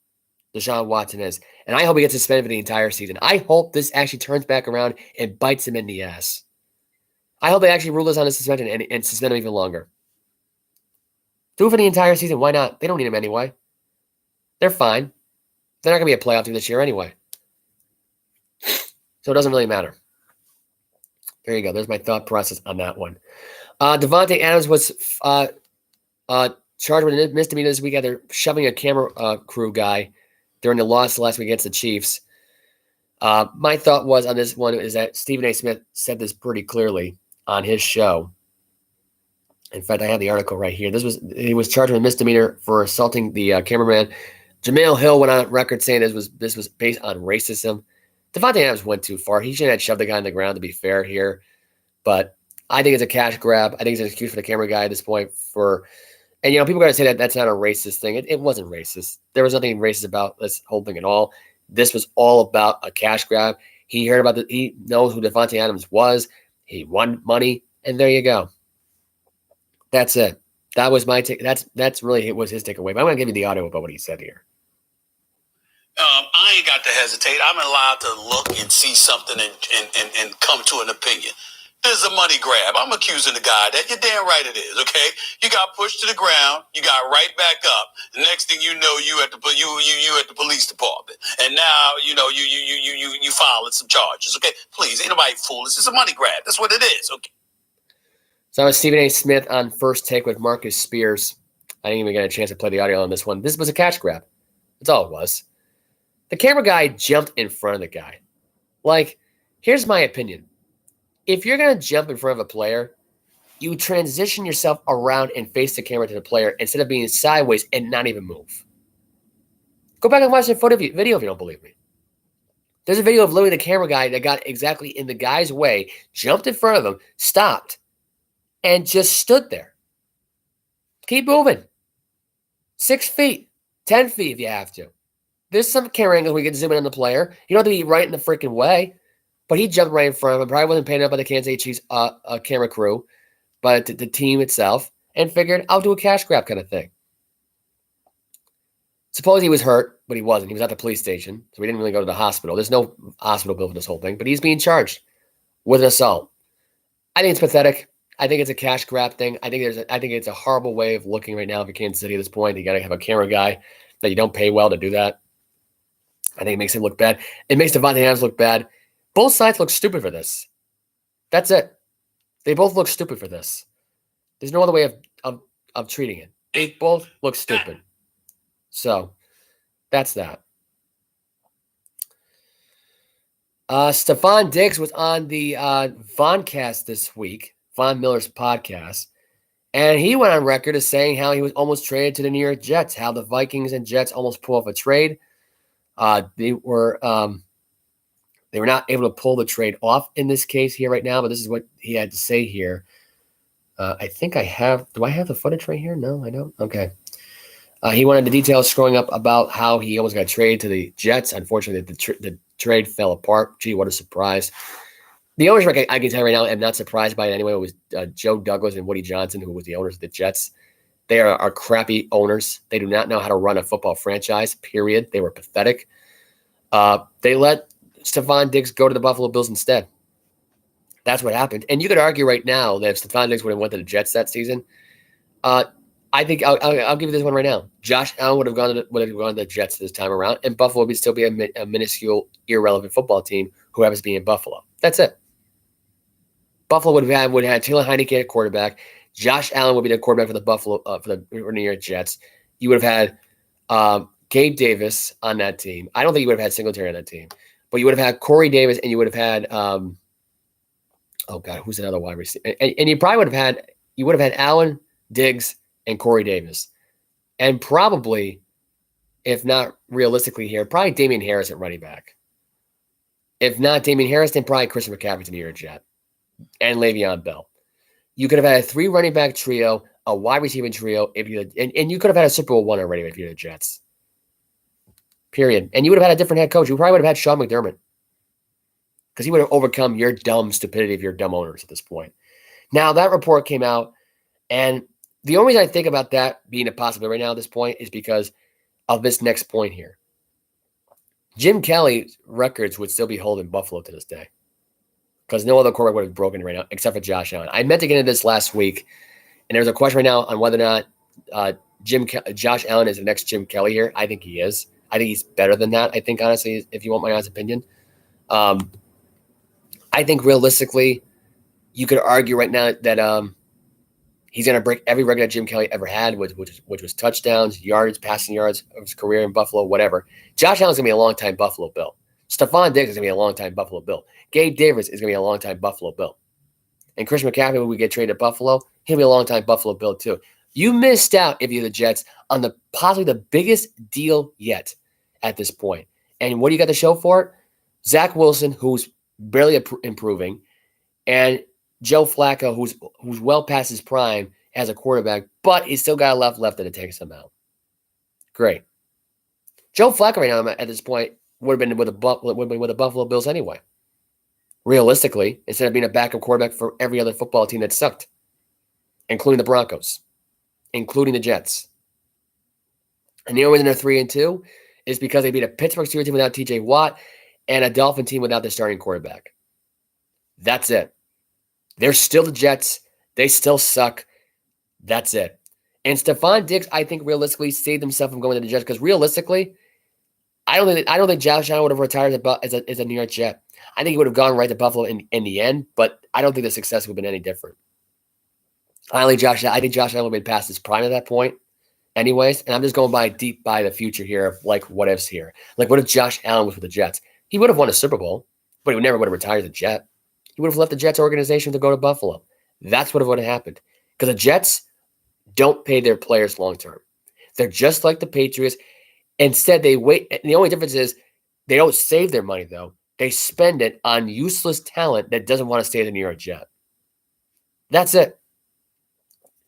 Deshaun Watson is. And I hope he gets suspended for the entire season. I hope this actually turns back around and bites him in the ass. I hope they actually rule this on his suspension and suspend him even longer. Do it for the entire season. Why not? They don't need him anyway. They're fine. They're not going to be a playoff team this year anyway. So it doesn't really matter. There you go. There's my thought process on that one. Davante Adams was charged with a misdemeanor this week after shoving a camera crew guy during the loss last week against the Chiefs. My thought was on this one is that Stephen A. Smith said this pretty clearly on his show. In fact, I have the article right here. He was charged with a misdemeanor for assaulting the cameraman. Jameel Hill went on record saying this was based on racism. Davante Adams went too far. He shouldn't have shoved the guy on the ground, to be fair here. But I think it's a cash grab. I think it's an excuse for the camera guy at this point. And people are going to say that that's not a racist thing. It wasn't racist. There was nothing racist about this whole thing at all. This was all about a cash grab. He heard about he knows who Davante Adams was. He won money, and there you go. That's it. That was my take. That's really was his takeaway. But I'm going to give you the audio about what he said here. I ain't got to hesitate. I'm allowed to look and see something and come to an opinion. This is a money grab. I'm accusing the guy that you're damn right it is. Okay, you got pushed to the ground, you got right back up. The next thing you know, you at the police department, and now you filing some charges. Okay, please, ain't nobody fool. This is a money grab. That's what it is. Okay. So that was Stephen A. Smith on First Take with Marcus Spears. I didn't even get a chance to play the audio on this one. This was a cash grab. That's all it was. The camera guy jumped in front of the guy. Like, here's my opinion. If you're going to jump in front of a player, you transition yourself around and face the camera to the player instead of being sideways and not even move. Go back and watch the video if you don't believe me. There's a video of literally the camera guy that got exactly in the guy's way, jumped in front of him, stopped, and just stood there. Keep moving. 6 feet, 10 feet if you have to. There's some camera angles we can zoom in on the player. You don't have to be right in the freaking way. But he jumped right in front of him. Probably wasn't paid up by the Kansas City Chiefs camera crew, but the team itself, and figured, I'll do a cash grab kind of thing. Suppose he was hurt, but he wasn't. He was at the police station, so he didn't really go to the hospital. There's no hospital bill for this whole thing, but he's being charged with an assault. I think it's pathetic. I think it's a cash grab thing. I think it's a horrible way of looking right now for Kansas City at this point. You got to have a camera guy that you don't pay well to do that. I think it makes him look bad. It makes Davante Adams look bad. Both sides look stupid for this. That's it. They both look stupid for this. There's no other way of treating it. They both look stupid. So, that's that. Stefon Diggs was on the Voncast this week, Von Miller's podcast, and he went on record as saying how he was almost traded to the New York Jets, how the Vikings and Jets almost pulled off a trade. They were They were not able to pull the trade off in this case here right now, but this is what he had to say here. I think I have – do I have the footage right here? No, I don't. Okay. He wanted the details scrolling up about how he almost got traded to the Jets. Unfortunately, the trade fell apart. Gee, what a surprise. The ownership, I can tell you right now, I'm not surprised by it anyway. It was Joe Douglas and Woody Johnson, who was the owners of the Jets. They are crappy owners. They do not know how to run a football franchise, period. They were pathetic. They let Stefon Diggs go to the Buffalo Bills instead. That's what happened. And you could argue right now that if Stefon Diggs would have went to the Jets that season, I think I'll give you this one right now. Josh Allen would have gone to the Jets this time around, and Buffalo would still be a minuscule, irrelevant football team who happens to be in Buffalo. That's it. Buffalo would have had Taylor Heineke at quarterback. Josh Allen would be the quarterback for the Buffalo for the New York Jets. You would have had Gabe Davis on that team. I don't think you would have had Singletary on that team, but you would have had Corey Davis, and you would have had who's another wide receiver? And you probably would have had Allen, Diggs, and Corey Davis. And probably, if not realistically here, probably Damian Harris at running back. If not Damian Harris, then probably Christian McCaffrey to New York Jet. And Le'Veon Bell. You could have had a 3 running back trio, a wide receiving trio, and you could have had a Super Bowl one already if you're the Jets. Period. And you would have had a different head coach. You probably would have had Sean McDermott. Because he would have overcome your dumb stupidity of your dumb owners at this point. Now, that report came out, and the only reason I think about that being a possibility right now at this point is because of this next point here. Jim Kelly's records would still be holding Buffalo to this day because no other quarterback would have broken it right now except for Josh Allen. I meant to get into this last week, and there's a question right now on whether or not Josh Allen is the next Jim Kelly here. I think he is. I think he's better than that, I think, honestly, if you want my honest opinion. I think realistically, you could argue right now that he's going to break every record that Jim Kelly ever had, which was touchdowns, yards, passing yards of his career in Buffalo, whatever. Josh Allen's going to be a long-time Buffalo Bill. Stefon Diggs is going to be a long-time Buffalo Bill. Gabe Davis is going to be a long-time Buffalo Bill. And Christian McCaffrey, when we get traded to Buffalo, he'll be a long-time Buffalo Bill too. You missed out, if you're the Jets, on possibly the biggest deal yet at this point. And what do you got to show for it? Zach Wilson, who's barely improving, and Joe Flacco, who's well past his prime as a quarterback, but he's still got enough left that it takes him out. Great. Joe Flacco right now at this point would have been with the Buffalo Bills anyway. Realistically, instead of being a backup quarterback for every other football team that sucked, including the Broncos, including the Jets. And the only reason they're 3-2 is because they beat a Pittsburgh Steelers team without TJ Watt and a Dolphin team without their starting quarterback. That's it. They're still the Jets. They still suck. That's it. And Stefon Diggs, I think, realistically saved himself from going to the Jets because realistically, I don't think Josh Allen would have retired as a New York Jet. I think he would have gone right to Buffalo in the end, but I don't think the success would have been any different. I think Josh Allen would have been past his prime at that point anyways, and I'm just going by the future here of like what ifs here. Like what if Josh Allen was with the Jets? He would have won a Super Bowl, but he never would have retired as a Jet. He would have left the Jets organization to go to Buffalo. That's what would have happened. Because the Jets don't pay their players long term. They're just like the Patriots. Instead, they wait. And the only difference is they don't save their money, though. They spend it on useless talent that doesn't want to stay the New York Jet. That's it.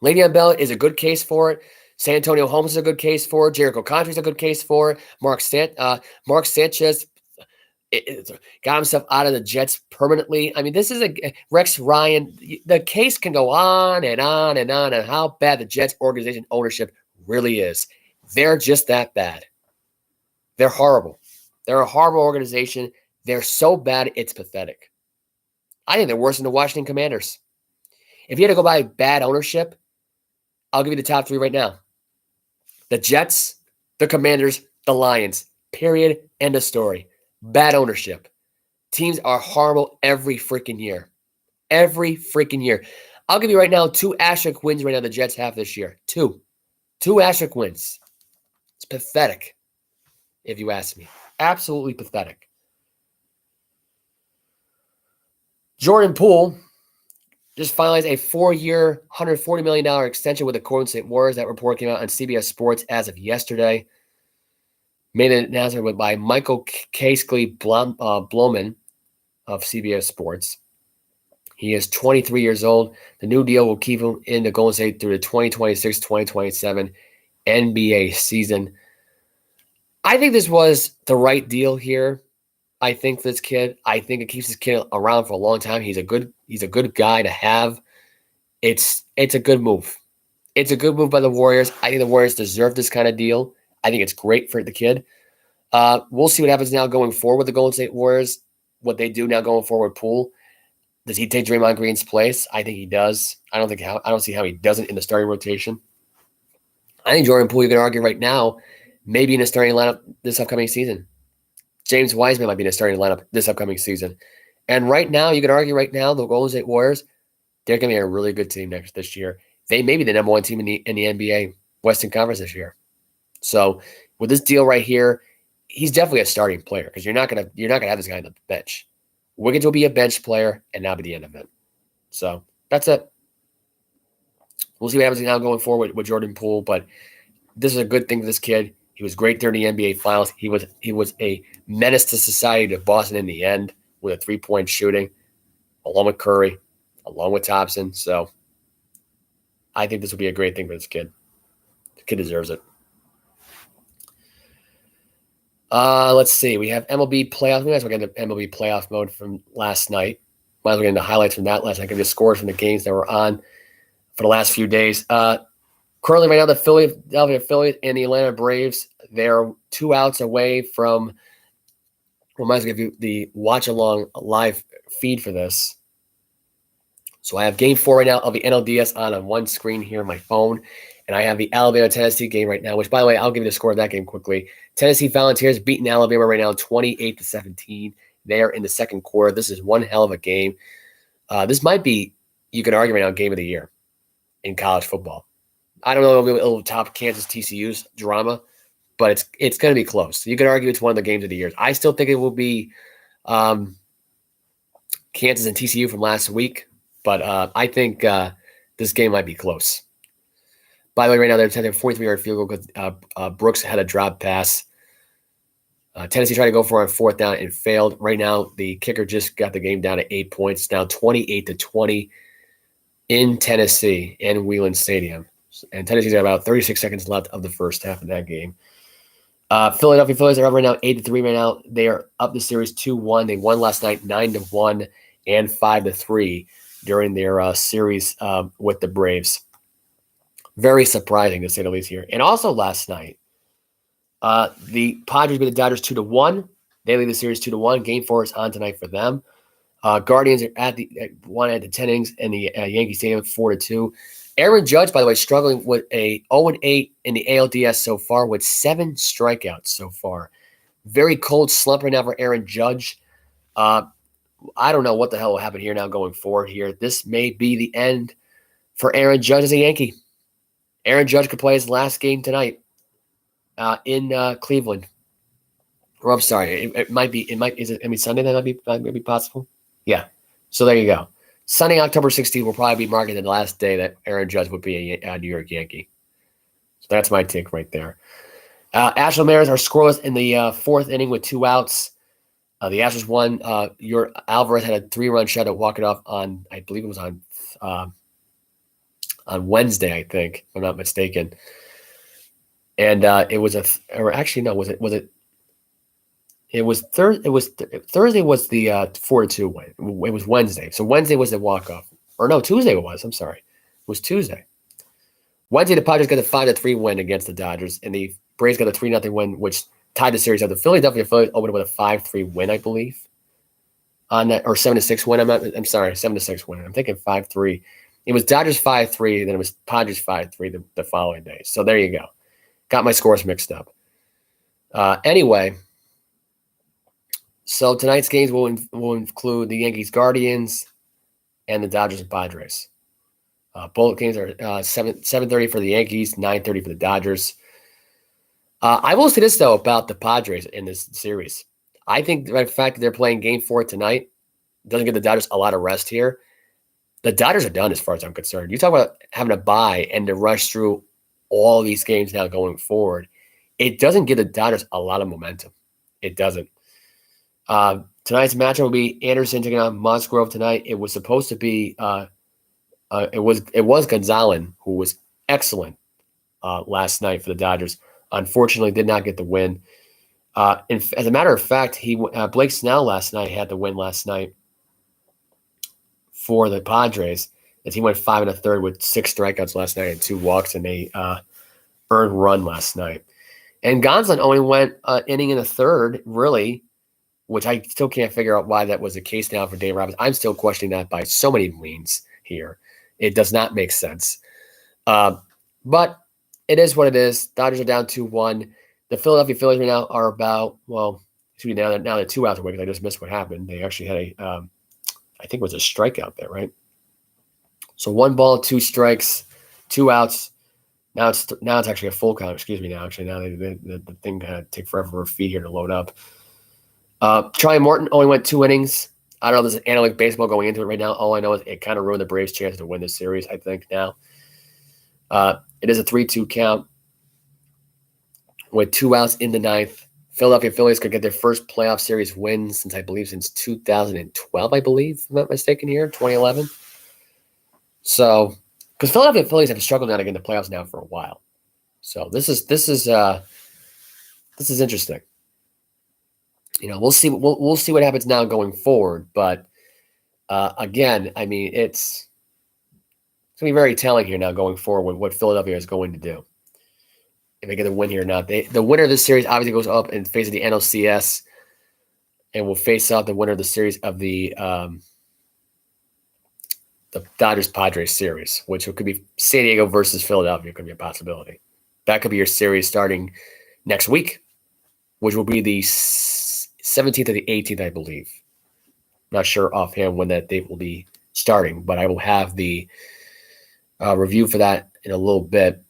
Le'Veon Bell is a good case for it. San Antonio Holmes is a good case for it. Jericho Country is a good case for it. Mark Sanchez got himself out of the Jets permanently. I mean, this is Rex Ryan. The case can go on and on and on and how bad the Jets organization ownership really is. They're just that bad. They're horrible. They're a horrible organization. They're so bad, it's pathetic. I think they're worse than the Washington Commanders. If you had to go by bad ownership, I'll give you the top 3 right now. The Jets, the Commanders, the Lions. Period. End of story. Bad ownership. Teams are horrible every freaking year. Every freaking year. I'll give you right now 2 asterisk wins right now the Jets have this year. 2. 2 asterisk wins. It's pathetic, if you ask me. Absolutely pathetic. Jordan Poole just finalized a 4-year, $140 million extension with the Golden State Warriors. That report came out on CBS Sports as of yesterday. Made an announcement by Michael Casely Bloman, of CBS Sports. He is 23 years old. The new deal will keep him in the Golden State through the 2026-2027 NBA season. I think this was the right deal here. I think this kid, I think it keeps this kid around for a long time. He's a good guy to have. It's a good move. It's a good move by the Warriors. I think the Warriors deserve this kind of deal. I think it's great for the kid. We'll see what happens now going forward with the Golden State Warriors, what they do now going forward with Poole. Does he take Draymond Green's place? I think he does. I don't see how he doesn't in the starting rotation. I think Jordan Poole, you can argue right now, maybe in the starting lineup this upcoming season. James Wiseman might be in the starting lineup this upcoming season. And right now, you can argue right now, the Golden State Warriors, they're going to be a really good team this year. They may be the number one team in the NBA Western Conference this year. So with this deal right here, he's definitely a starting player because you're not gonna have this guy on the bench. Wiggins will be a bench player, and that'll be the end of it. So that's it. We'll see what happens now going forward with Jordan Poole, but this is a good thing for this kid. He was great during the NBA Finals. He was a menace to society to Boston in the end with a three-point shooting, along with Curry, along with Thompson. So I think this will be a great thing for this kid. The kid deserves it. Let's see. We have MLB playoffs. We might as well get into MLB playoff mode from last night. Might as well get into highlights from that last night. Give you the scores from the games that were on for the last few days. Currently, right now, the Philadelphia Phillies and the Atlanta Braves, they're 2 outs away from. We might as well give you the watch-along live feed for this. So I have Game 4 right now of the NLDS on one screen here on my phone, and I have the Alabama-Tennessee game right now, which, by the way, I'll give you the score of that game quickly. Tennessee Volunteers beating Alabama right now 28-17. They are in the second quarter. This is one hell of a game. This might be, you could argue right now, game of the year in college football. I don't know if it'll top Kansas TCU's drama, but it's going to be close. You could argue it's one of the games of the year. I still think it will be Kansas and TCU from last week, but I think this game might be close. By the way, right now they're attempting a 43-yard field goal because Brooks had a drop pass. Tennessee tried to go for it on fourth down and failed. Right now, the kicker just got the game down to 8 points. It's now 28-20 in Tennessee in Wheeling Stadium. And Tennessee's got about 36 seconds left of the first half of that game. Philadelphia Phillies are up right now 8-3 right now. They are up the series 2-1. They won last night 9-1 and 5-3 during their series with the Braves. Very surprising to say the least here. And also last night, the Padres beat the Dodgers 2-1. They lead the series 2-1. Game 4 is on tonight for them. Guardians are at the 10 innings in the Yankee Stadium 4-2. Aaron Judge, by the way, struggling with a 0-8 in the ALDS so far with 7 strikeouts so far. Very cold slump right now for Aaron Judge. I don't know what the hell will happen here now going forward here. This may be the end for Aaron Judge as a Yankee. Aaron Judge could play his last game tonight in Cleveland. Or I'm sorry, it might be. Sunday that might be possible. Yeah. So there you go. Sunday, October 16th will probably be marking the last day that Aaron Judge would be a New York Yankee. So that's my take right there. Astros Mariners are scoreless in the fourth inning with 2 outs. The Astros won. Your Alvarez had a 3-run shot to walk it off on, I believe it was on Wednesday, I think, if I'm not mistaken. And it was Thursday was the 4-2 win. It was Wednesday. So Wednesday was the walk-off. Or no, Tuesday it was. I'm sorry. It was Tuesday. Wednesday, the Padres got the 5-3 win against the Dodgers, and the Braves got a 3-0 win, which tied the series up. The Philadelphia Phillies opened with a 5-3 win, I believe. On that, or 7-6 win. I'm sorry, 7-6 win. I'm thinking 5-3. It was Dodgers 5-3, then it was Padres 5-3 the following day. So there you go. Got my scores mixed up. Anyway, so tonight's games will include the Yankees Guardians and the Dodgers and Padres. Both games are 7:30 for the Yankees, 9:30 for the Dodgers. I will say this, though, about the Padres in this series. I think the fact that they're playing Game 4 tonight doesn't give the Dodgers a lot of rest here. The Dodgers are done as far as I'm concerned. You talk about having to buy and to rush through all these games now going forward. It doesn't give the Dodgers a lot of momentum. It doesn't. To tonight's matchup will be Anderson taking on Musgrove tonight. It was supposed to be it was Gonzalez, who was excellent last night for the Dodgers. Unfortunately, did not get the win. As a matter of fact, Blake Snell last night had the win last night for the Padres, as he went 5 1/3 with 6 strikeouts last night and 2 walks and a earned run last night. And Gonzalez only went inning and a third, really, which I still can't figure out why that was the case now for Dave Roberts. I'm still questioning that by so many means here. It does not make sense. But it is what it is. Dodgers are down 2-1. The Philadelphia Phillies right now are about, well, now they're 2 outs away because I just missed what happened. They actually had I think it was a strikeout there, right? So 1 ball, 2 strikes, 2 outs. Now it's actually a full count. Excuse me. Now the thing kind of take forever for a feed here to load up. Charlie Morton only went 2 innings. I don't know if there's analytic baseball going into it right now. All I know is it kind of ruined the Braves' chance to win this series, I think, now. It is a 3-2 count with 2 outs in the 9th. Philadelphia Phillies could get their first playoff series win since 2012, I believe, if I'm not mistaken here, 2011. So, because Philadelphia Phillies have struggled now to get in the playoffs now for a while. So this is interesting. We'll see. We'll see what happens now going forward. But again, I mean, it's going to be very telling here now going forward what Philadelphia is going to do. If they get a win here or not. The winner of this series obviously goes up and faces the NLCS and will face off the winner of the series of the Dodgers-Padres series, which could be San Diego versus Philadelphia, could be a possibility. That could be your series starting next week, which will be the 17th or the 18th, I believe. Not sure offhand when that date will be starting, but I will have the review for that in a little bit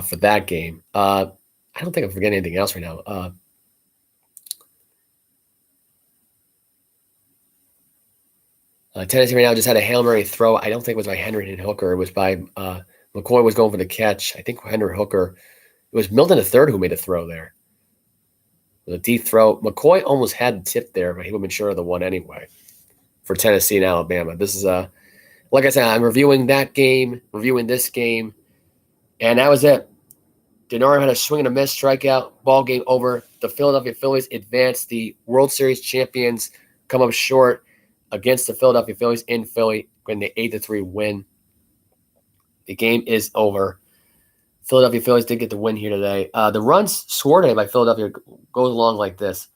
for that game. I don't think I'm forgetting anything else right now. Tennessee right now just had a Hail Mary throw. I don't think it was by Henry and Hooker. It was by McCoy was going for the catch. I think Henry Hooker. It was Milton III who made a throw there. It was a deep throw. McCoy almost had the tip there, but he would have been sure of the one anyway for Tennessee and Alabama. This is like I said, I'm reviewing that game, reviewing this game, and that was it. Denard had a swing and a miss strikeout. Ball game over. The Philadelphia Phillies advance. The World Series champions come up short against the Philadelphia Phillies in Philly, getting the 8-3 win. The game is over. Philadelphia Phillies did get the win here today. The runs scored today by Philadelphia goes along like this.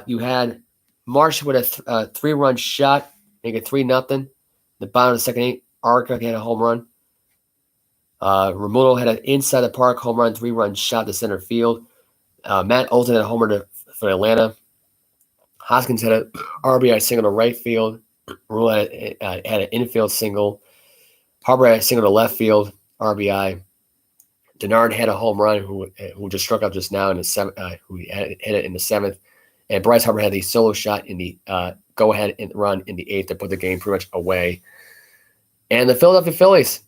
You had Marsh with a 3-run shot, make it 3-0. The bottom of the second inning, Arca had a home run. Romulo had an inside the park home run, 3-run shot to center field. Matt Olson had a homer for Atlanta. Hoskins had an RBI single to right field. Romulo had an infield single. Harper had a single to left field, RBI. Denard had a home run who just struck out just now in the seventh. Who hit it in the 7th, and Bryce Harper had the solo shot in the go-ahead run in the 8th to put the game pretty much away. And the Philadelphia Phillies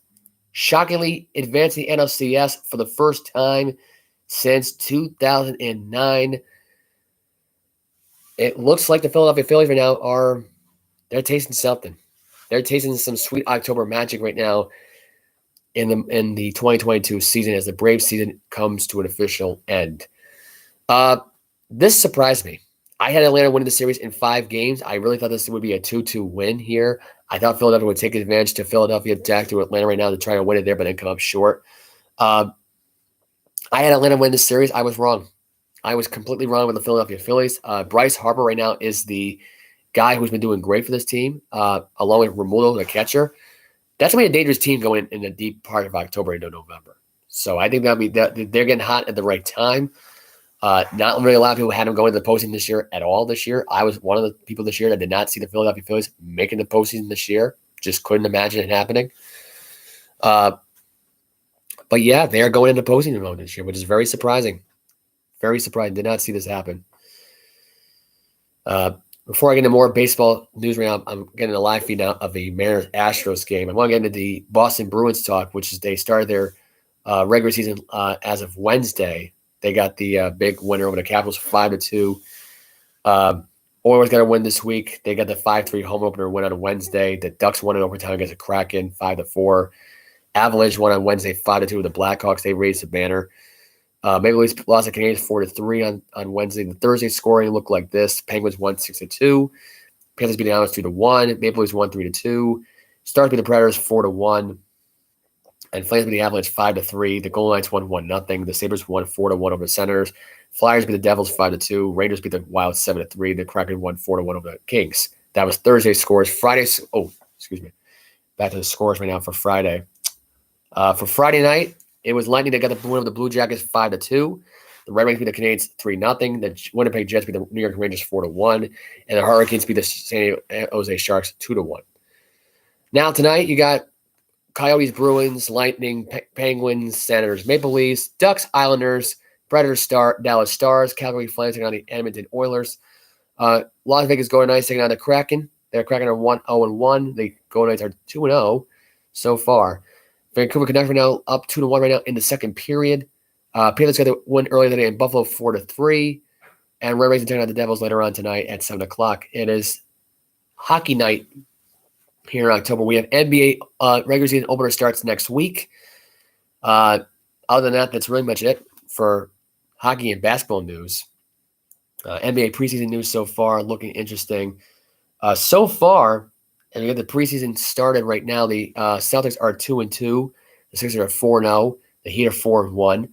shockingly advanced the NLCS for the first time since 2009. It looks like the Philadelphia Phillies right now they're tasting something. They're tasting some sweet October magic right now in the 2022 season as the Braves season comes to an official end. This surprised me. I had Atlanta winning the series in 5 games. I really thought this would be a 2-2 win here. I thought Philadelphia would take advantage to Philadelphia, attack to Atlanta right now to try to win it there, but then come up short. I had Atlanta win the series. I was wrong. I was completely wrong with the Philadelphia Phillies. Bryce Harper right now is the guy who's been doing great for this team, along with Romulo, the catcher. That's going to be a dangerous team going in the deep part of October into November. So I think they're getting hot at the right time. Not really a lot of people had them going to the postseason this year at all this year. I was one of the people this year that did not see the Philadelphia Phillies making the postseason this year. Just couldn't imagine it happening. But yeah, they are going into postseason mode this year, which is very surprising. Very surprising. Did not see this happen. Before I get into more baseball news right now, I'm getting a live feed now of the Mariners-Astros game. I want to get into the Boston Bruins talk, which is they started their regular season as of Wednesday. They got the big winner over the Capitals 5-2. Oilers got to win this week. They got the 5-3 home opener win on Wednesday. The Ducks won in overtime against the Kraken 5-4. Avalanche won on Wednesday 5-2 with the Blackhawks. They raised the banner. Maple Leafs lost the Canadiens 4-3 on Wednesday. The Thursday scoring looked like this: Penguins won 6-2. Panthers beat the Islanders 2-1. Maple Leafs won 3-2. Stars beat the Predators 4-1. And Flames beat the Avalanche 5-3. The Golden Knights won 1-0. The Sabres won 4-1 over the Senators. Flyers beat the Devils 5-2. Rangers beat the Wild 7-3. The Kraken won 4-1 over the Kings. That was Thursday's scores. Friday's back to the scores right now for Friday. For Friday night, it was Lightning that got the win over the Blue Jackets 5-2. The Red Wings beat the Canadiens 3-0. The Winnipeg Jets beat the New York Rangers 4-1. And the Hurricanes beat the San Jose Sharks 2-1. Now tonight, you got Coyotes, Bruins, Lightning, Penguins, Senators, Maple Leafs, Ducks, Islanders, Predators, Dallas Stars, Calgary Flames taking on the Edmonton Oilers. Las Vegas Golden Knights taking on the Kraken. They're Kraken are 1-0-1. The Golden Knights are 2-0 so far. Vancouver Canucks are now up 2-1 right now in the second period. Panthers got the win earlier today in Buffalo 4-3. And Red Wings are taking on the Devils later on tonight at 7 o'clock. It is hockey night here in October. We have NBA regular season opener starts next week. Other than that, that's really much it for hockey and basketball news. NBA preseason news so far looking interesting. So far, and we got the preseason started right now. The Celtics are 2-2. The Sixers are 4-0. The Heat are 4-1.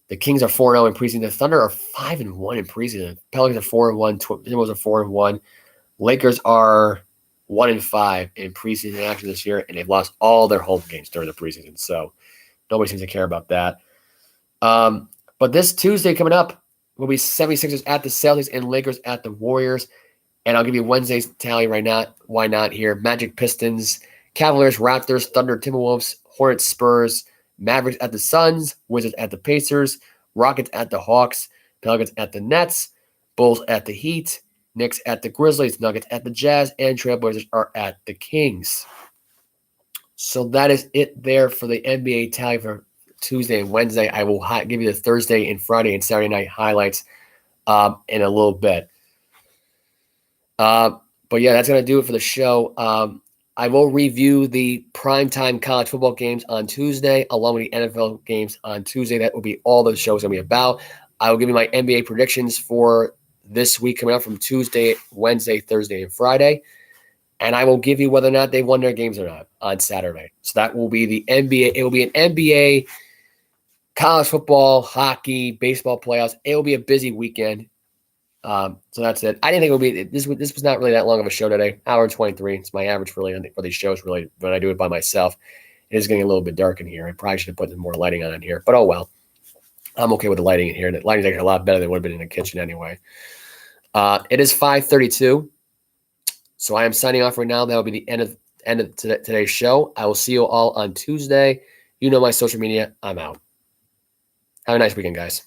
The Kings are 4-0 in preseason. The Thunder are 5-1 in preseason. Pelicans are 4-1. Timberwolves are 4-1. Lakers are 1-5 in preseason action this year, and they've lost all their home games during the preseason. So nobody seems to care about that. But this Tuesday coming up will be 76ers at the Celtics and Lakers at the Warriors. And I'll give you Wednesday's tally right now. Why not here? Magic, Pistons, Cavaliers, Raptors, Thunder, Timberwolves, Hornets, Spurs, Mavericks at the Suns, Wizards at the Pacers, Rockets at the Hawks, Pelicans at the Nets, Bulls at the Heat, Knicks at the Grizzlies, Nuggets at the Jazz, and Trailblazers are at the Kings. So that is it there for the NBA tally for Tuesday and Wednesday. I will give you the Thursday and Friday and Saturday night highlights in a little bit. But yeah, that's going to do it for the show. I will review the primetime college football games on Tuesday, along with the NFL games on Tuesday. That will be all the show's going to be about. I will give you my NBA predictions for this week coming up from Tuesday, Wednesday, Thursday, and Friday. And I will give you whether or not they won their games or not on Saturday. So that will be the NBA. It will be an NBA, college football, hockey, baseball playoffs. It will be a busy weekend. So that's it. I didn't think it would be this was not really that long of a show today. Hour and 23. It's my average for these shows really when I do it by myself. It is getting a little bit dark in here. I probably should have put some more lighting on in here. But oh well. I'm okay with the lighting in here. The lighting is actually a lot better than it would have been in the kitchen anyway. It is 5:32. So I am signing off right now. That will be the end of today's show. I will see you all on Tuesday. You know my social media. I'm out. Have a nice weekend, guys.